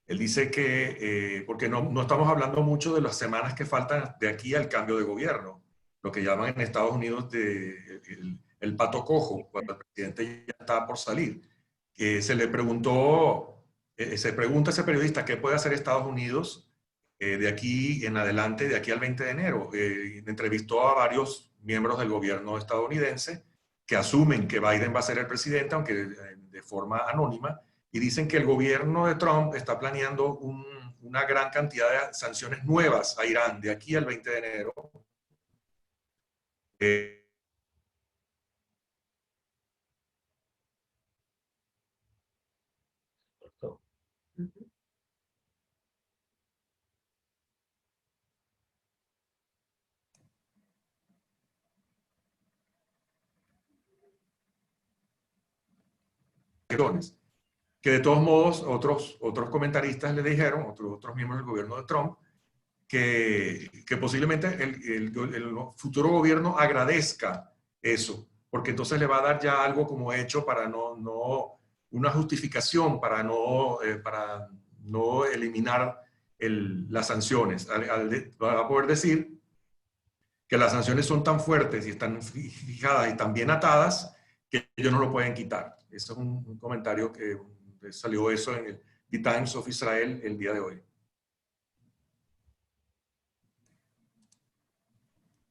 Él dice que, porque no estamos hablando mucho de las semanas que faltan de aquí al cambio de gobierno, lo que llaman en Estados Unidos el pato cojo, cuando el presidente ya está por salir. Se le preguntó, se pregunta a ese periodista qué puede hacer Estados Unidos de aquí en adelante, de aquí al 20 de enero. Entrevistó a varios miembros del gobierno estadounidense que asumen que Biden va a ser el presidente, aunque de forma anónima, y dicen que el gobierno de Trump está planeando una gran cantidad de sanciones nuevas a Irán de aquí al 20 de enero. Que de todos modos otros comentaristas le dijeron, otros miembros del gobierno de Trump, que posiblemente el futuro gobierno agradezca eso, porque entonces le va a dar ya algo como hecho para una justificación para no eliminar las sanciones. Va a poder decir que las sanciones son tan fuertes y están fijadas y tan bien atadas que ellos no lo pueden quitar. Ese es un comentario que salió eso en el The Times of Israel el día de hoy.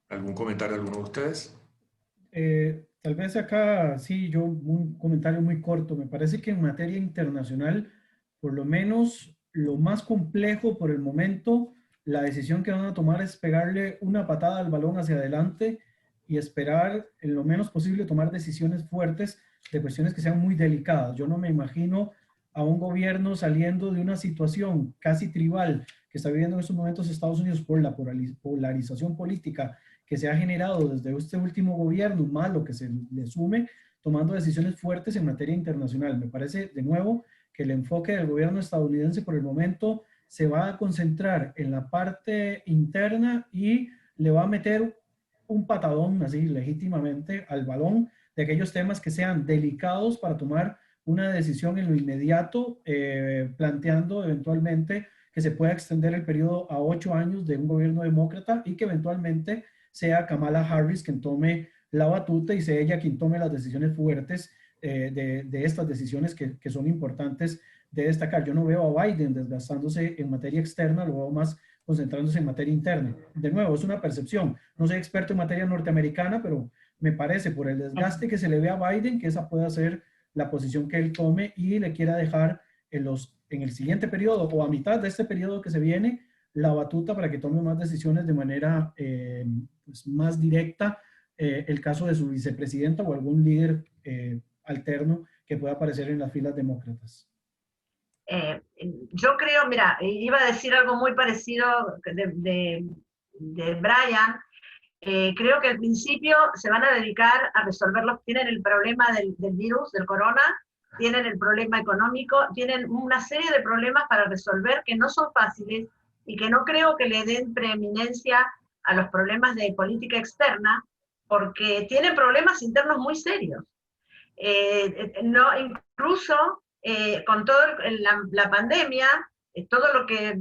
¿Algún comentario de alguno de ustedes? Tal vez acá, sí, yo un comentario muy corto. Me parece que en materia internacional, por lo menos lo más complejo por el momento, la decisión que van a tomar es pegarle una patada al balón hacia adelante y esperar en lo menos posible tomar decisiones fuertes de cuestiones que sean muy delicadas. Yo no me imagino a un gobierno saliendo de una situación casi tribal que está viviendo en estos momentos Estados Unidos por la polarización política que se ha generado desde este último gobierno, más lo que se le sume, tomando decisiones fuertes en materia internacional. Me parece, de nuevo, que el enfoque del gobierno estadounidense por el momento se va a concentrar en la parte interna y le va a meter un patadón así legítimamente al balón de aquellos temas que sean delicados para tomar una decisión en lo inmediato, planteando eventualmente que se pueda extender el periodo a 8 años de un gobierno demócrata y que eventualmente sea Kamala Harris quien tome la batuta y sea ella quien tome las decisiones fuertes de estas decisiones que son importantes de destacar. Yo no veo a Biden desgastándose en materia externa, lo veo más concentrándose en materia interna. De nuevo, es una percepción. No soy experto en materia norteamericana, pero me parece por el desgaste que se le ve a Biden que esa pueda ser la posición que él tome y le quiera dejar en el siguiente periodo o a mitad de este periodo que se viene la batuta para que tome más decisiones de manera pues más directa, el caso de su vicepresidenta o algún líder alterno que pueda aparecer en las filas demócratas. Yo creo, mira, iba a decir algo muy parecido de Brian. Creo que al principio se van a dedicar a resolverlo. Tienen el problema del virus, del corona, tienen el problema económico, tienen una serie de problemas para resolver que no son fáciles y que no creo que le den preeminencia a los problemas de política externa, porque tienen problemas internos muy serios. Incluso con toda la pandemia, todo lo que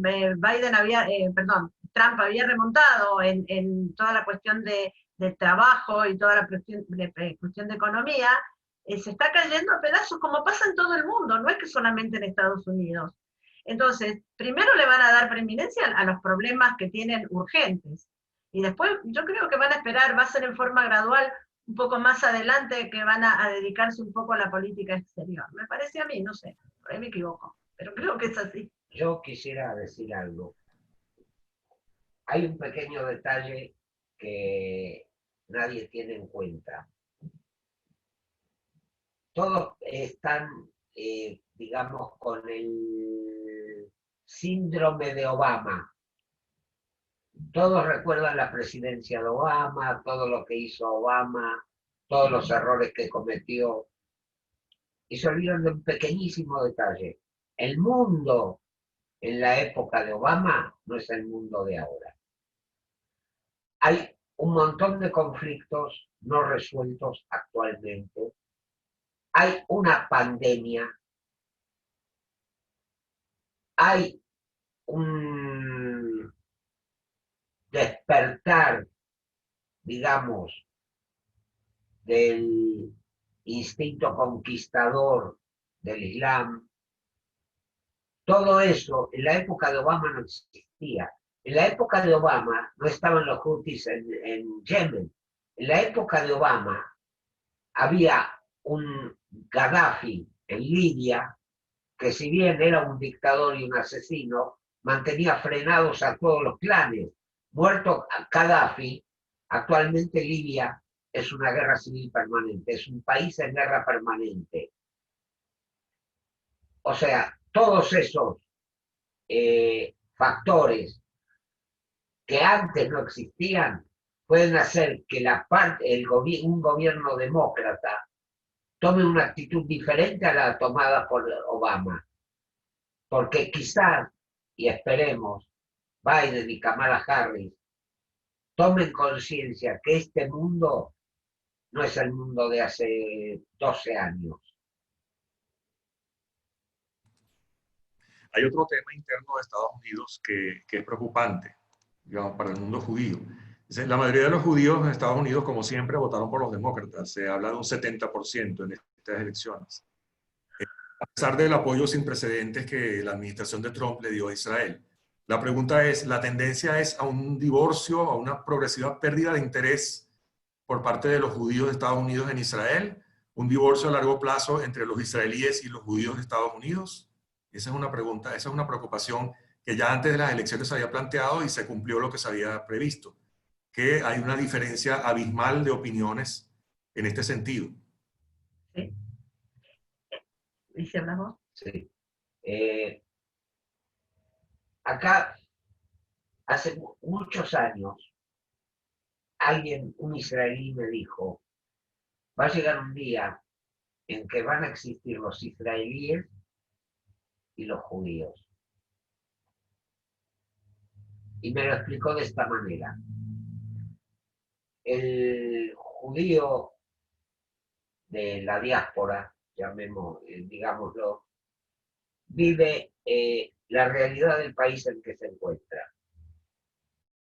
Trump había remontado en toda la cuestión de trabajo y toda la cuestión de economía, se está cayendo a pedazos como pasa en todo el mundo, no es que solamente en Estados Unidos. Entonces, primero le van a dar preeminencia a los problemas que tienen urgentes. Y después yo creo que van a esperar, va a ser en forma gradual, un poco más adelante, que van a dedicarse un poco a la política exterior. Me parece a mí, no sé, por ahí me equivoco, pero creo que es así. Yo quisiera decir algo. Hay un pequeño detalle que nadie tiene en cuenta. Todos están, digamos, con el síndrome de Obama. Todos recuerdan la presidencia de Obama, todo lo que hizo Obama, todos los errores que cometió, y se olvidan de un pequeñísimo detalle. El mundo en la época de Obama no es el mundo de ahora. Hay un montón de conflictos no resueltos actualmente. Hay una pandemia. Hay un despertar, digamos, del instinto conquistador del Islam. Todo eso en la época de Obama no existía. En la época de Obama no estaban los Houthis en Yemen. En la época de Obama había un Gaddafi en Libia, que si bien era un dictador y un asesino, mantenía frenados a todos los clanes. Muerto Gaddafi, actualmente Libia es una guerra civil permanente, es un país en guerra permanente. O sea, todos esos factores que antes no existían pueden hacer que un gobierno demócrata tome una actitud diferente a la tomada por Obama. Porque quizás, y esperemos, Biden y Kamala Harris tomen conciencia que este mundo no es el mundo de hace 12 años. Hay otro tema interno de Estados Unidos que es preocupante, digamos, para el mundo judío. La mayoría de los judíos en Estados Unidos, como siempre, votaron por los demócratas. Se habla de un 70% en estas elecciones. A pesar del apoyo sin precedentes que la administración de Trump le dio a Israel. La pregunta es, ¿la tendencia es a un divorcio, a una progresiva pérdida de interés por parte de los judíos de Estados Unidos en Israel? ¿Un divorcio a largo plazo entre los israelíes y los judíos de Estados Unidos? Esa es una pregunta, esa es una preocupación que ya antes de las elecciones se había planteado y se cumplió lo que se había previsto, que hay una diferencia abismal de opiniones en este sentido. ¿Sí? ¿Y si hablamos? Sí. Acá, hace muchos años, un israelí me dijo, va a llegar un día en que van a existir los israelíes y los judíos. Y me lo explicó de esta manera. El judío de la diáspora, digámoslo, vive la realidad del país en que se encuentra.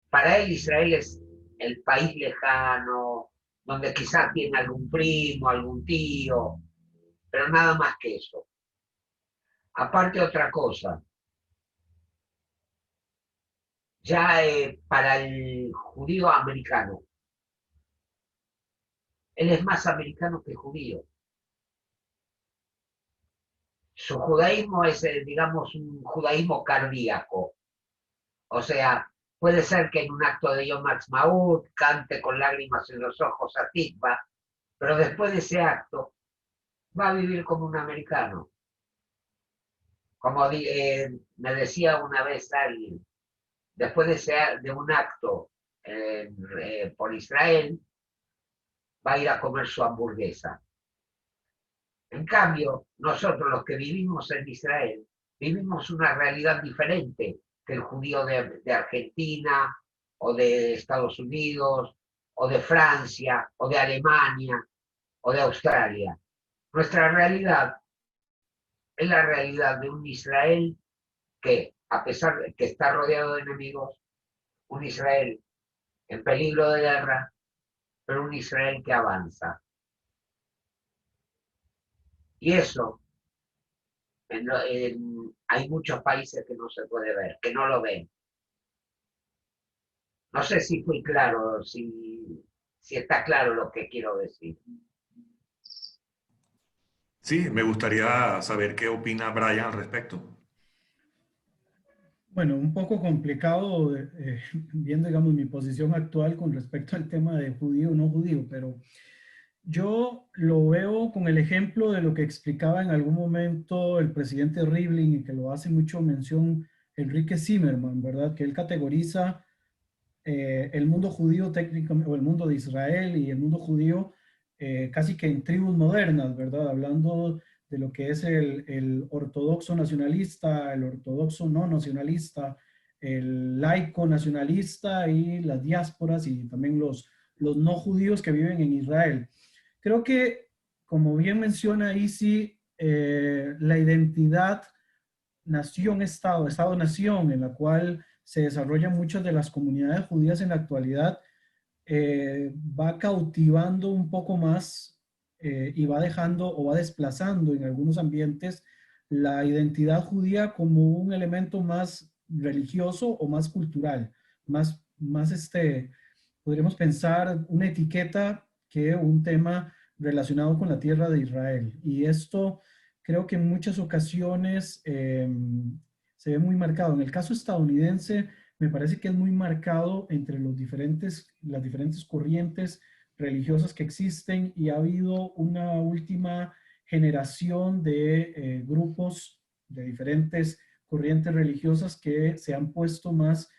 Para él Israel es el país lejano, donde quizás tiene algún primo, algún tío, pero nada más que eso. Aparte otra cosa, ya para el judío americano, él es más americano que judío. Su judaísmo es, digamos, un judaísmo cardíaco. O sea, puede ser que en un acto de Yom Ha'atzmaut cante con lágrimas en los ojos a Tikva, pero después de ese acto va a vivir como un americano. Como me decía una vez alguien, después de un acto por Israel, va a ir a comer su hamburguesa. En cambio, nosotros los que vivimos en Israel, vivimos una realidad diferente que el judío de Argentina, o de Estados Unidos, o de Francia, o de Alemania, o de Australia. Nuestra realidad es la realidad de un Israel que, a pesar de que está rodeado de enemigos, un Israel en peligro de guerra, pero un Israel que avanza. Y eso Hay muchos países que no se puede ver, que no lo ven. No sé si fui claro, si está claro lo que quiero decir. Sí, me gustaría saber qué opina Brian al respecto. Bueno, un poco complicado viendo, digamos, mi posición actual con respecto al tema de judío o no judío, pero yo lo veo con el ejemplo de lo que explicaba en algún momento el presidente Rivlin y que lo hace mucho mención Enrique Zimmerman, ¿verdad? Que él categoriza el mundo judío técnicamente, o el mundo de Israel y el mundo judío casi que en tribus modernas, ¿verdad? Hablando de lo que es el ortodoxo nacionalista, el ortodoxo no nacionalista, el laico nacionalista y las diásporas y también los no judíos que viven en Israel. Creo que, como bien menciona Isi, la identidad nación-estado, estado-nación, en la cual se desarrollan muchas de las comunidades judías en la actualidad, va cautivando un poco más y va dejando o va desplazando en algunos ambientes la identidad judía como un elemento más religioso o más cultural, podríamos pensar una etiqueta que un tema relacionado con la tierra de Israel. Y esto creo que en muchas ocasiones se ve muy marcado. En el caso estadounidense, me parece que es muy marcado entre las diferentes corrientes religiosas que existen y ha habido una última generación de grupos de diferentes corrientes religiosas que se han puesto más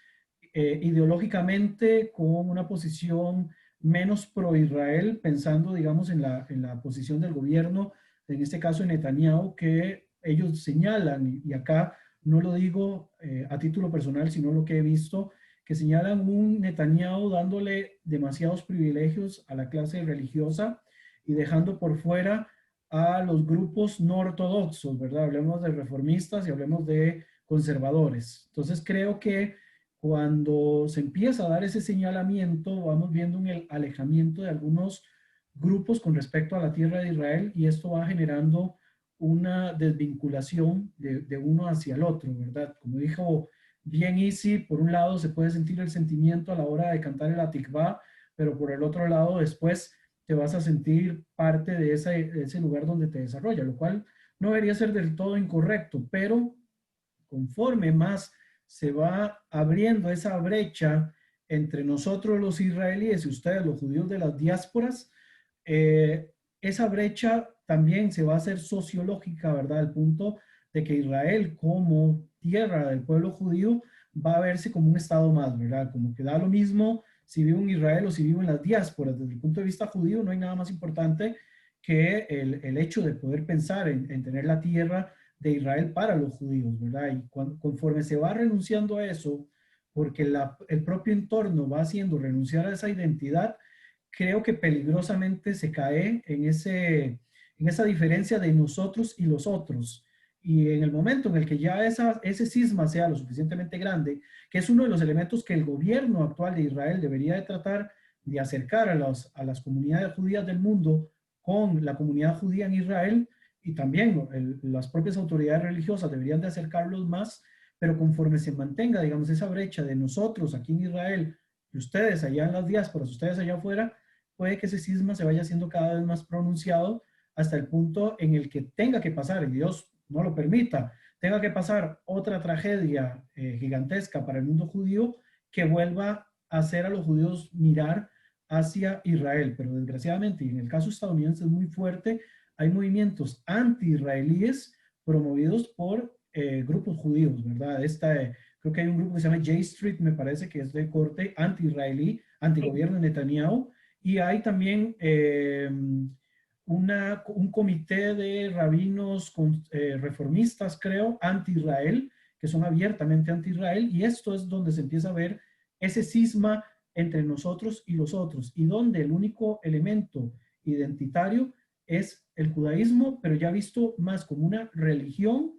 ideológicamente con una posición menos pro-Israel, pensando, digamos, en la posición del gobierno, en este caso en Netanyahu, que ellos señalan, y acá no lo digo a título personal, sino lo que he visto, que señalan un Netanyahu dándole demasiados privilegios a la clase religiosa y dejando por fuera a los grupos no ortodoxos, ¿verdad? Hablemos de reformistas y hablemos de conservadores. Entonces creo que cuando se empieza a dar ese señalamiento, vamos viendo un alejamiento de algunos grupos con respecto a la tierra de Israel y esto va generando una desvinculación de uno hacia el otro, ¿verdad? Como dijo bien Isi, por un lado se puede sentir el sentimiento a la hora de cantar el Atikvá, pero por el otro lado después te vas a sentir parte de ese lugar donde te desarrolla, lo cual no debería ser del todo incorrecto, pero conforme más se va abriendo esa brecha entre nosotros los israelíes y ustedes los judíos de las diásporas, esa brecha también se va a hacer sociológica, ¿verdad? Al punto de que Israel como tierra del pueblo judío va a verse como un estado más, ¿verdad? Como que da lo mismo si vivo en Israel o si vivo en las diásporas. Desde el punto de vista judío no hay nada más importante que el hecho de poder pensar en tener la tierra de Israel para los judíos, ¿verdad? Y conforme se va renunciando a eso, porque el propio entorno va haciendo renunciar a esa identidad, creo que peligrosamente se cae en esa diferencia de nosotros y los otros. Y en el momento en el que ya ese cisma sea lo suficientemente grande, que es uno de los elementos que el gobierno actual de Israel debería de tratar de acercar a las comunidades judías del mundo con la comunidad judía en Israel, y también las propias autoridades religiosas deberían de acercarlos más, pero conforme se mantenga, digamos, esa brecha de nosotros aquí en Israel y ustedes allá en las diásporas, ustedes allá afuera, puede que ese cisma se vaya haciendo cada vez más pronunciado hasta el punto en el que tenga que pasar, y Dios no lo permita, tenga que pasar otra tragedia gigantesca para el mundo judío que vuelva a hacer a los judíos mirar hacia Israel. Pero desgraciadamente, y en el caso estadounidense es muy fuerte, hay movimientos anti-israelíes promovidos por grupos judíos, ¿verdad? Creo que hay un grupo que se llama J Street, me parece que es de corte anti-israelí, anti-gobierno de Netanyahu, y hay también un comité de rabinos reformistas, creo, anti-Israel, que son abiertamente anti-Israel, y esto es donde se empieza a ver ese cisma entre nosotros y los otros, y donde el único elemento identitario es el judaísmo, pero ya visto más como una religión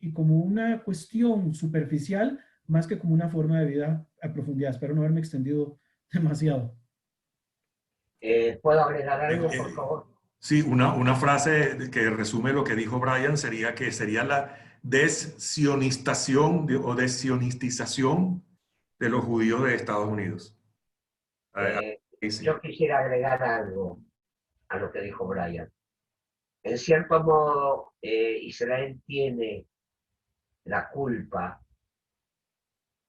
y como una cuestión superficial, más que como una forma de vida a profundidad. Espero no haberme extendido demasiado. ¿Puedo agregar algo, por favor? Sí, una frase que resume lo que dijo Brian sería que sería la o desionistización de los judíos de Estados Unidos. Sí. Yo quisiera agregar algo a lo que dijo Brian. En cierto modo, Israel tiene la culpa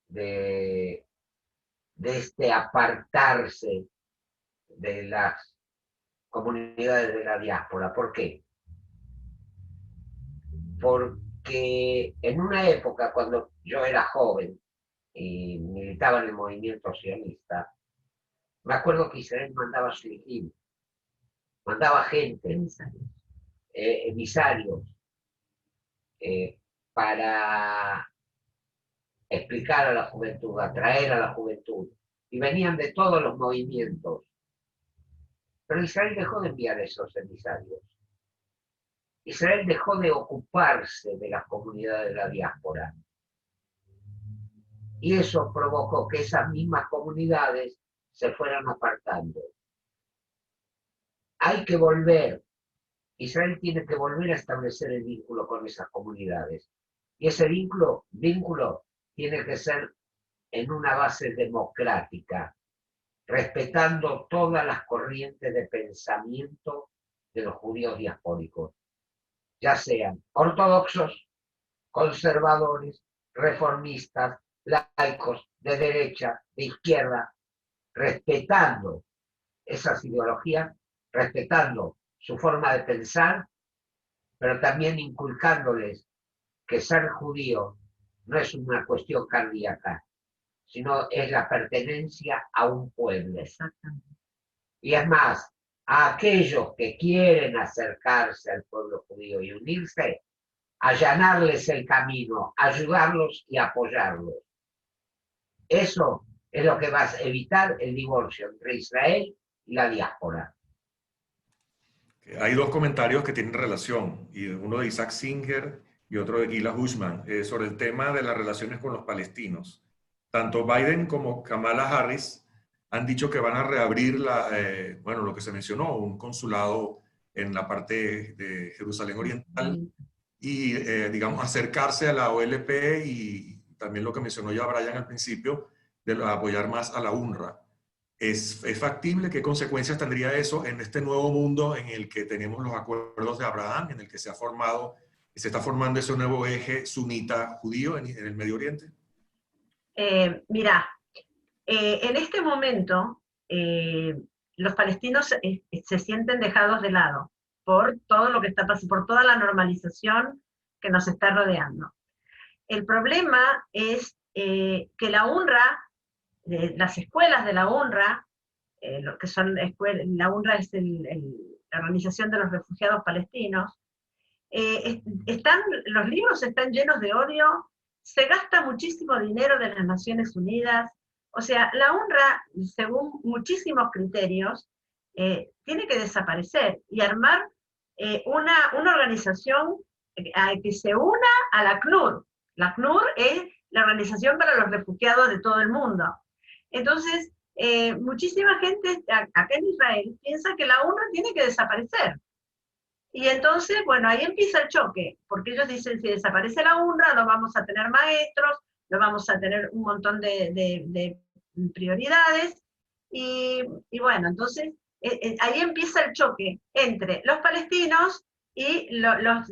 de este apartarse de las comunidades de la diáspora. ¿Por qué? Porque en una época, cuando yo era joven y militaba en el movimiento sionista, me acuerdo que Israel mandaba shlichim, mandaba gente, emisarios, para explicar a la juventud, atraer a la juventud. Y venían de todos los movimientos. Pero Israel dejó de enviar esos emisarios. Israel dejó de ocuparse de las comunidades de la diáspora. Y eso provocó que esas mismas comunidades se fueran apartando. Hay que volver. Israel tiene que volver a establecer el vínculo con esas comunidades. Y ese vínculo tiene que ser en una base democrática, respetando todas las corrientes de pensamiento de los judíos diaspóricos, ya sean ortodoxos, conservadores, reformistas, laicos, de derecha, de izquierda, respetando esas ideologías, respetando su forma de pensar, pero también inculcándoles que ser judío no es una cuestión cardíaca, sino es la pertenencia a un pueblo. Exactamente. Y es más, a aquellos que quieren acercarse al pueblo judío y unirse, allanarles el camino, ayudarlos y apoyarlos. Eso es lo que va a evitar el divorcio entre Israel y la diáspora. Hay dos comentarios que tienen relación, y uno de Isaac Singer y otro de Gila Hushman, sobre el tema de las relaciones con los palestinos. Tanto Biden como Kamala Harris han dicho que van a reabrir lo que se mencionó, un consulado en la parte de Jerusalén Oriental y, digamos, acercarse a la OLP y también lo que mencionó ya Brian al principio, de apoyar más a la UNRWA. ¿Es factible? ¿Qué consecuencias tendría eso en este nuevo mundo en el que tenemos los acuerdos de Abraham, en el que se está formando ese nuevo eje sunita judío en el Medio Oriente? Mira, en este momento los palestinos se sienten dejados de lado por todo lo que está pasando, por toda la normalización que nos está rodeando. El problema es que la UNRWA, las escuelas de la UNRWA, lo que son la UNRWA es la Organización de los Refugiados Palestinos, los libros están llenos de odio, se gasta muchísimo dinero de las Naciones Unidas. O sea, la UNRWA, según muchísimos criterios, tiene que desaparecer y armar una organización que se una a la ACNUR. La ACNUR es la Organización para los Refugiados de todo el mundo. Entonces, muchísima gente acá en Israel piensa que la UNRWA tiene que desaparecer. Y entonces, bueno, ahí empieza el choque, porque ellos dicen, si desaparece la UNRWA, no vamos a tener maestros, no vamos a tener un montón de prioridades, y bueno, entonces ahí empieza el choque entre los palestinos y los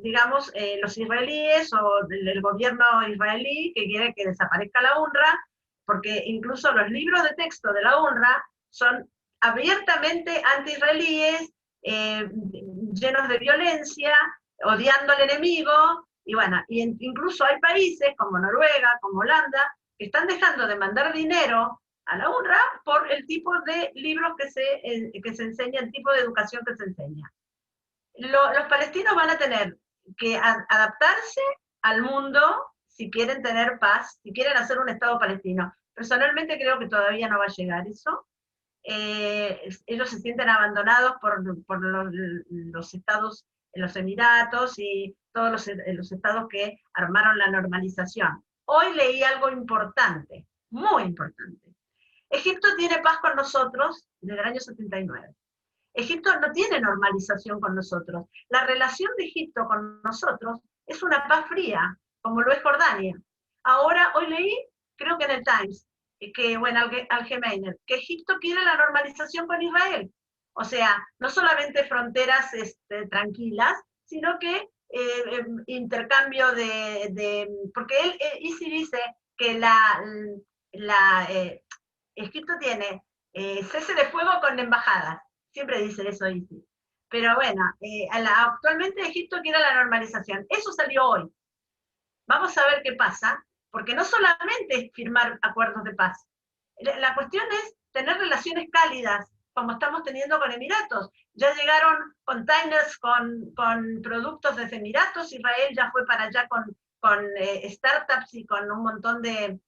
israelíes o el gobierno israelí que quiere que desaparezca la UNRWA, porque incluso los libros de texto de la UNRWA son abiertamente anti-israelíes, llenos de violencia, odiando al enemigo, y bueno, incluso hay países como Noruega, como Holanda, que están dejando de mandar dinero a la UNRWA por el tipo de libros que se enseña, el tipo de educación que se enseña. Los palestinos van a tener que adaptarse al mundo si quieren tener paz, si quieren hacer un Estado palestino. Personalmente creo que todavía no va a llegar eso. Ellos se sienten abandonados por los estados, los Emiratos y todos los estados que armaron la normalización. Hoy leí algo importante, muy importante. Egipto tiene paz con nosotros desde el año 79. Egipto no tiene normalización con nosotros. La relación de Egipto con nosotros es una paz fría, como lo es Jordania. Ahora, hoy leí, creo que en el Times, que, bueno, Al-Gemeiner, que Egipto quiere la normalización con Israel. O sea, no solamente fronteras tranquilas, sino que intercambio porque Isi dice que Egipto tiene cese de fuego con embajadas, siempre dice eso Isi. Pero bueno, actualmente Egipto quiere la normalización, eso salió hoy. Vamos a ver qué pasa, porque no solamente es firmar acuerdos de paz, la cuestión es tener relaciones cálidas, como estamos teniendo con Emiratos. Ya llegaron containers con productos desde Emiratos, Israel ya fue para allá con startups y con un montón de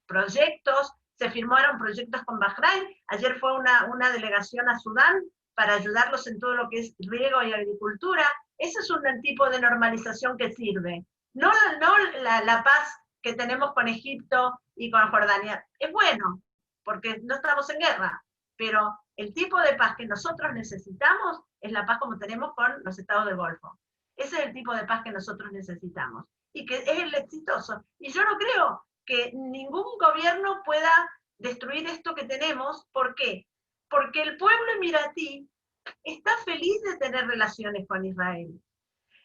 proyectos, se firmaron proyectos con Bahrein, ayer fue una delegación a Sudán para ayudarlos en todo lo que es riego y agricultura. Ese es un tipo de normalización que sirve. No la paz que tenemos con Egipto y con Jordania. Es bueno, porque no estamos en guerra, pero el tipo de paz que nosotros necesitamos es la paz como tenemos con los estados del Golfo. Ese es el tipo de paz que nosotros necesitamos y que es el exitoso. Y yo no creo que ningún gobierno pueda destruir esto que tenemos. ¿Por qué? Porque el pueblo emiratí está feliz de tener relaciones con Israel.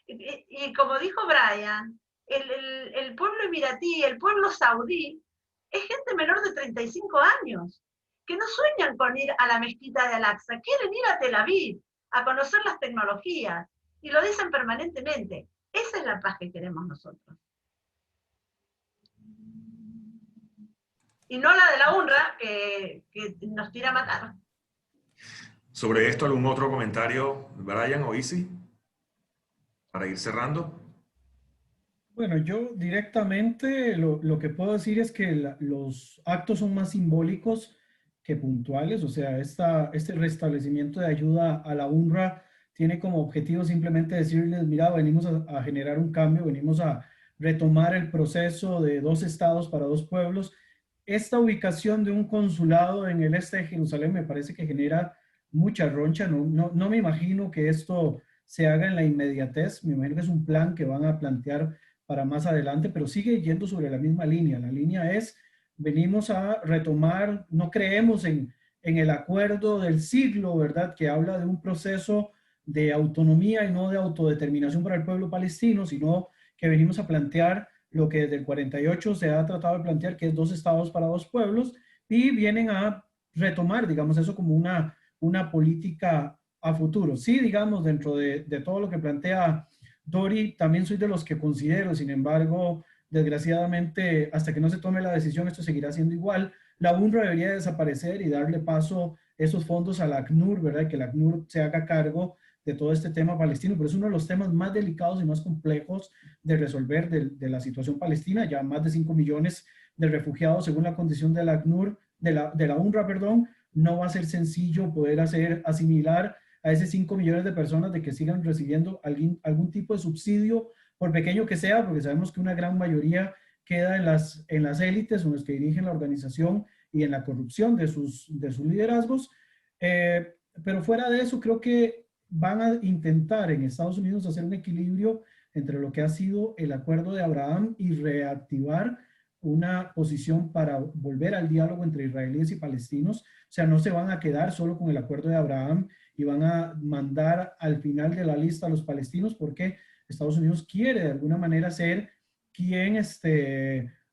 Y como dijo Brian, el pueblo emiratí, el pueblo saudí, es gente menor de 35 años, que no sueñan con ir a la mezquita de Al-Aqsa, quieren ir a Tel Aviv, a conocer las tecnologías, y lo dicen permanentemente. Esa es la paz que queremos nosotros. Y no la de la UNRWA, que nos tira a matar. Sobre esto, ¿algún otro comentario, Brian o Isi? Para ir cerrando. Bueno, yo directamente lo que puedo decir es que los actos son más simbólicos que puntuales. O sea, este restablecimiento de ayuda a la UNRWA tiene como objetivo simplemente decirles, mira, venimos a generar un cambio, venimos a retomar el proceso de 2 estados para 2 pueblos. Esta ubicación de un consulado en el este de Jerusalén me parece que genera mucha roncha. No me imagino que esto se haga en la inmediatez. Me imagino que es un plan que van a plantear para más adelante, pero sigue yendo sobre la misma línea. La línea es, venimos a retomar, no creemos en el acuerdo del siglo, ¿verdad? Que habla de un proceso de autonomía y no de autodeterminación para el pueblo palestino, sino que venimos a plantear lo que desde el 48 se ha tratado de plantear, que es 2 estados para 2 pueblos, y vienen a retomar, digamos, eso como una política a futuro. Sí, digamos, dentro de todo lo que plantea Dori, también soy de los que considero, sin embargo, desgraciadamente, hasta que no se tome la decisión, esto seguirá siendo igual. La UNRWA debería desaparecer y darle paso esos fondos a la ACNUR, ¿verdad? Y que la ACNUR se haga cargo de todo este tema palestino, pero es uno de los temas más delicados y más complejos de resolver de la situación palestina. Ya más de 5 millones de refugiados, según la condición de la ACNUR, de la UNRWA, perdón, no va a ser sencillo poder asimilar a esos 5 millones de personas de que sigan recibiendo algún tipo de subsidio, por pequeño que sea, porque sabemos que una gran mayoría queda en las élites, en los que dirigen la organización y en la corrupción de sus liderazgos. Pero fuera de eso, creo que van a intentar en Estados Unidos hacer un equilibrio entre lo que ha sido el acuerdo de Abraham y reactivar una posición para volver al diálogo entre israelíes y palestinos. O sea, no se van a quedar solo con el acuerdo de Abraham y van a mandar al final de la lista a los palestinos, porque Estados Unidos quiere de alguna manera ser quien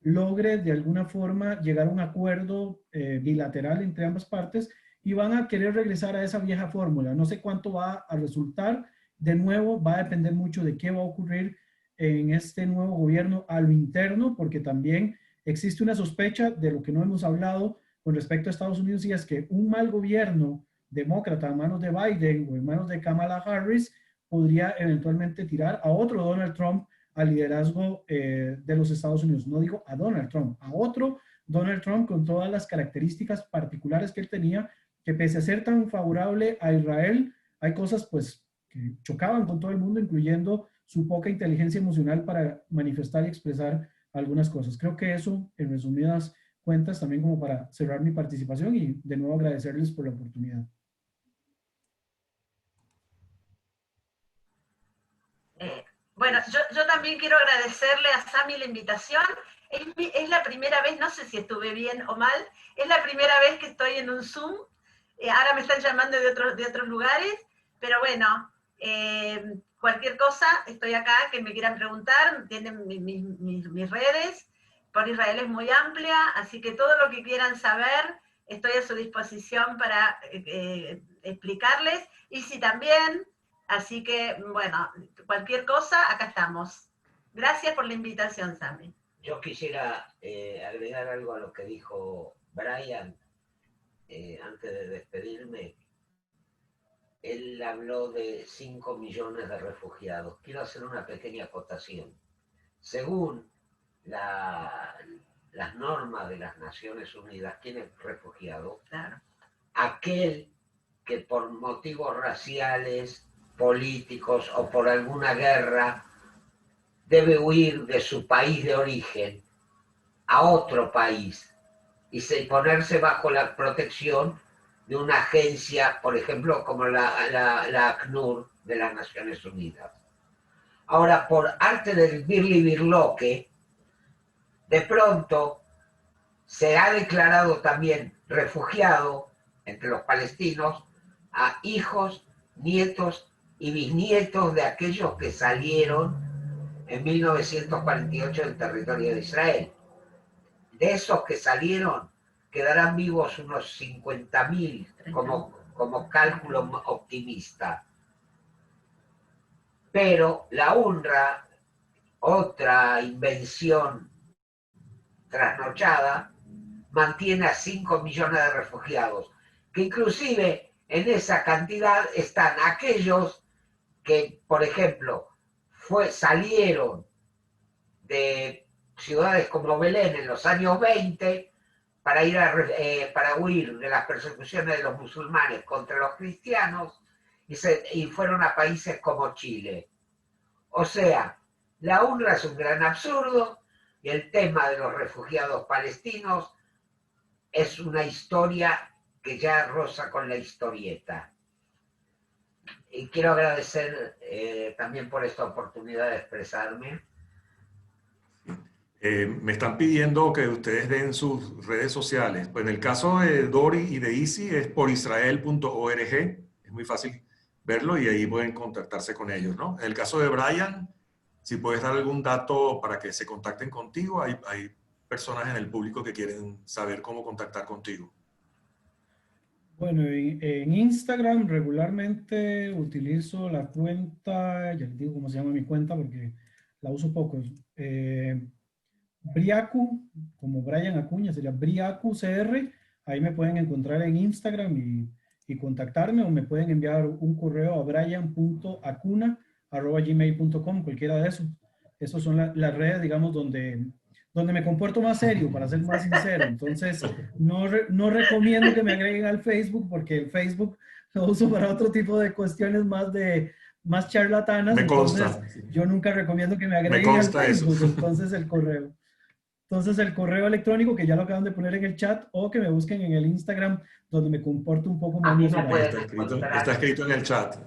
logre de alguna forma llegar a un acuerdo bilateral entre ambas partes, y van a querer regresar a esa vieja fórmula. No sé cuánto va a resultar. De nuevo, va a depender mucho de qué va a ocurrir en este nuevo gobierno a lo interno, porque también existe una sospecha de lo que no hemos hablado con respecto a Estados Unidos, y es que un mal gobierno demócrata en manos de Biden o en manos de Kamala Harris podría eventualmente tirar a otro Donald Trump al liderazgo de los Estados Unidos. No digo a Donald Trump, a otro Donald Trump con todas las características particulares que él tenía, que pese a ser tan favorable a Israel, hay cosas pues que chocaban con todo el mundo, incluyendo su poca inteligencia emocional para manifestar y expresar algunas cosas. Creo que eso, en resumidas cuentas, también como para cerrar mi participación, y de nuevo agradecerles por la oportunidad. Bueno, yo también quiero agradecerle a Sami la invitación. Es la primera vez, no sé si estuve bien o mal, es la primera vez que estoy en un Zoom. Ahora me están llamando de otros lugares, pero bueno, cualquier cosa, estoy acá, que me quieran preguntar, tienen mis redes. Por Israel es muy amplia, así que todo lo que quieran saber, estoy a su disposición para explicarles. Y si también, así que, bueno, cualquier cosa, acá estamos. Gracias por la invitación, Sami. Yo quisiera agregar algo a lo que dijo Brian antes de despedirme. Él habló de 5 millones de refugiados. Quiero hacer una pequeña acotación. Según las normas de las Naciones Unidas, ¿quién es refugiado? Claro. Aquel que por motivos raciales, políticos o por alguna guerra debe huir de su país de origen a otro país y ponerse bajo la protección de una agencia, por ejemplo, como la ACNUR de las Naciones Unidas. Ahora, por arte del birli-birloque, de pronto se ha declarado también refugiado entre los palestinos a hijos, nietos y bisnietos de aquellos que salieron en 1948 del territorio de Israel. De esos que salieron, quedarán vivos unos 50.000 como cálculo optimista. Pero la UNRWA, otra invención trasnochada, mantiene a 5 millones de refugiados, que inclusive en esa cantidad están aquellos que, por ejemplo, salieron de ciudades como Belén en los años 20 para huir de las persecuciones de los musulmanes contra los cristianos y fueron a países como Chile. O sea, la UNRWA es un gran absurdo y el tema de los refugiados palestinos es una historia que ya roza con la historieta. Y quiero agradecer también por esta oportunidad de expresarme. Me están pidiendo que ustedes den sus redes sociales. Pues en el caso de Dori y de Isi es porisrael.org. Es muy fácil verlo y ahí pueden contactarse con ellos, ¿no? En el caso de Brian, si puedes dar algún dato para que se contacten contigo, hay personas en el público que quieren saber cómo contactar contigo. Bueno, en Instagram regularmente utilizo la cuenta, ya les digo cómo se llama mi cuenta porque la uso poco. Briacu, como Brian Acuña, sería Briacu CR. Ahí me pueden encontrar en Instagram y contactarme o me pueden enviar un correo a brian.acuna@gmail.com, cualquiera de esos. Esas son las redes, digamos, donde me comporto más serio, para ser más sincero. Entonces, no recomiendo que me agreguen al Facebook porque el Facebook lo uso para otro tipo de cuestiones más charlatanas. Me consta. Entonces, yo nunca recomiendo que me agreguen Me consta al Facebook. eso. Entonces, el correo. Entonces, el correo electrónico que ya lo acaban de poner en el chat o que me busquen en el Instagram donde me comporto un poco más mesurado. Está escrito en el chat. A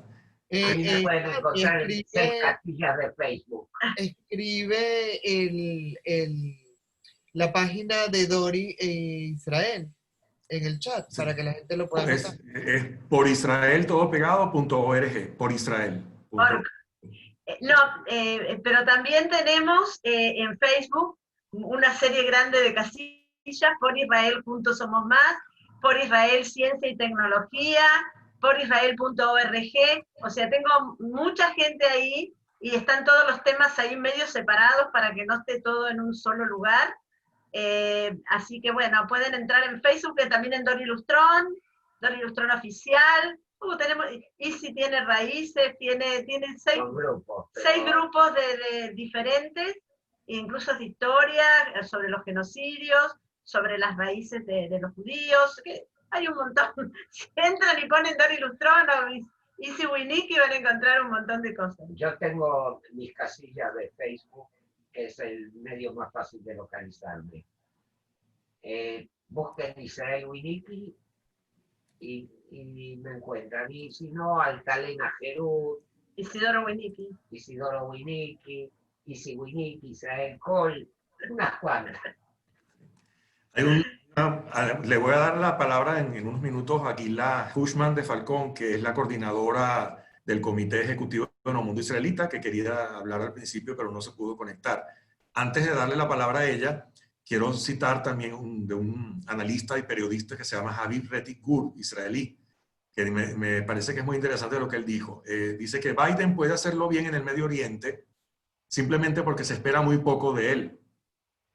mí me pueden encontrar en 6 castillas de Facebook. Escribe la página de Dori e Israel en el chat para que la gente lo pueda notar. Es por Israel, todo pegado, .org, por Israel. Pero también tenemos en Facebook una serie grande de casillas, por Israel Somos Más, por Israel Ciencia y Tecnología, por Israel.org, o sea, tengo mucha gente ahí y están todos los temas ahí medio separados para que no esté todo en un solo lugar. Así que bueno, pueden entrar en Facebook, que también en Dori Lustrón Oficial. Tenemos, Isi tiene raíces, tiene 6 grupos de diferentes, incluso de historia sobre los genocidios, sobre las raíces de los judíos, que hay un montón. Si entran y ponen Dori Lustrón o Isi Winiki van a encontrar un montón de cosas. Yo tengo mis casillas de Facebook, que es el medio más fácil de localizarme. Busquen Israel Winiki y me encuentran. Y si no, Altalena Jerut, Isidoro Winnicki. Isidoro Winnicki, Isi Winnicki, Israel Cole, unas cuantas. Le voy a dar la palabra en unos minutos a Gila Hushman de Falcón, que es la coordinadora del Comité Ejecutivo de Nuevo Mundo Israelita, que quería hablar al principio, pero no se pudo conectar. Antes de darle la palabra a ella, quiero citar también de un analista y periodista que se llama Javi Rettig Gur, israelí, que me parece que es muy interesante lo que él dijo. Dice que Biden puede hacerlo bien en el Medio Oriente simplemente porque se espera muy poco de él.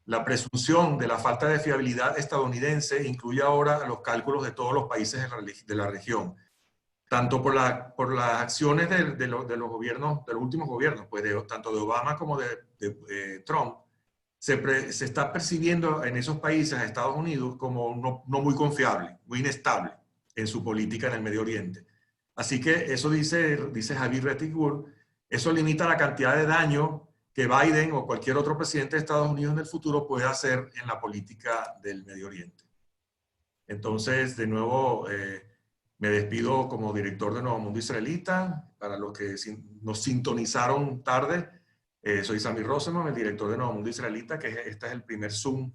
La presunción de la falta de fiabilidad estadounidense incluye ahora los cálculos de todos los países de la región, tanto por las acciones de los gobiernos, de los últimos gobiernos, pues tanto de Obama como de Trump. Se está percibiendo en esos países, a Estados Unidos, como no muy confiable, muy inestable en su política en el Medio Oriente. Así que eso dice Javier Rettig Gur, eso limita la cantidad de daño que Biden o cualquier otro presidente de Estados Unidos en el futuro puede hacer en la política del Medio Oriente. Entonces, de nuevo, me despido como director de Nuevo Mundo Israelita. Para los que nos sintonizaron tarde, soy Sami Rosenbaum, el director de Nuevo Mundo Israelita, que este es el primer Zoom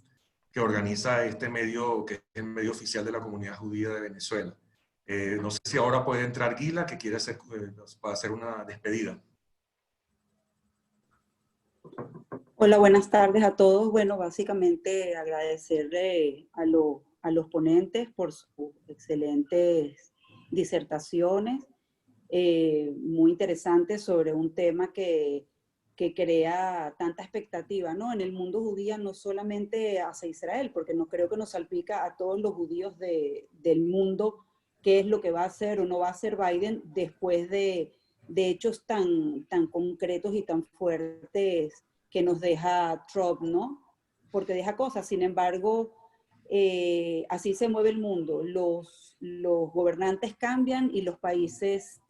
que organiza este medio, que es el medio oficial de la comunidad judía de Venezuela. No sé si ahora puede entrar Gila, que quiere para hacer una despedida. Hola, buenas tardes a todos. Bueno, básicamente agradecerle a los ponentes por sus excelentes disertaciones, muy interesantes sobre un tema que crea tanta expectativa, ¿no? En el mundo judío, no solamente hacia Israel, porque no creo que nos salpica a todos los judíos del mundo qué es lo que va a hacer o no va a hacer Biden después de hechos tan concretos y tan fuertes que nos deja Trump, ¿no? Porque deja cosas. Sin embargo, así se mueve el mundo. Los gobernantes cambian y los países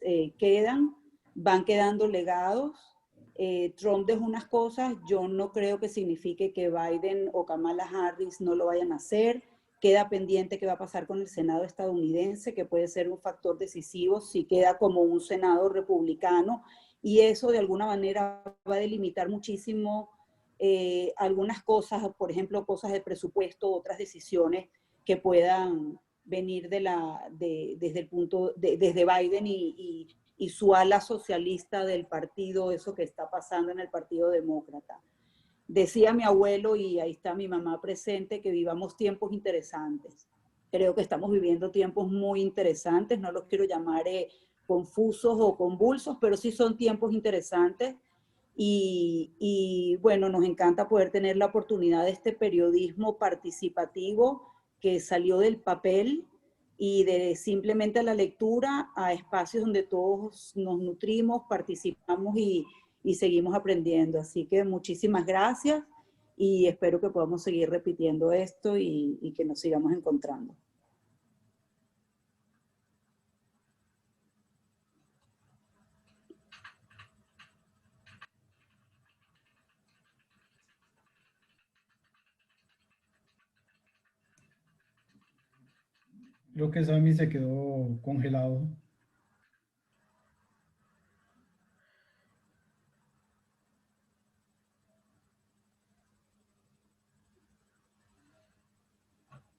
van quedando legados. Trump dejó unas cosas, yo no creo que signifique que Biden o Kamala Harris no lo vayan a hacer. Queda pendiente qué va a pasar con el Senado estadounidense, que puede ser un factor decisivo si queda como un Senado republicano, y eso de alguna manera va a delimitar muchísimo algunas cosas, por ejemplo, cosas de presupuesto, otras decisiones que puedan venir desde Biden y su ala socialista del partido, eso que está pasando en el Partido Demócrata. Decía mi abuelo, y ahí está mi mamá presente, que vivamos tiempos interesantes. Creo que estamos viviendo tiempos muy interesantes, no los quiero llamar confusos o convulsos, pero sí son tiempos interesantes. Y bueno, nos encanta poder tener la oportunidad de este periodismo participativo que salió del papel y de simplemente la lectura a espacios donde todos nos nutrimos, participamos y seguimos aprendiendo. Así que muchísimas gracias y espero que podamos seguir repitiendo esto y que nos sigamos encontrando. Creo que Sami se quedó congelado.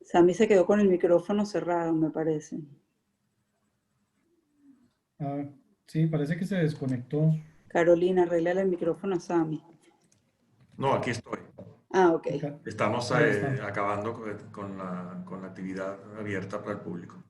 Sami se quedó con el micrófono cerrado, me parece. Ah, sí, parece que se desconectó. Carolina, arréglale el micrófono a Sami. No, aquí estoy. Ah, ok. Estamos acabando con la actividad abierta para el público.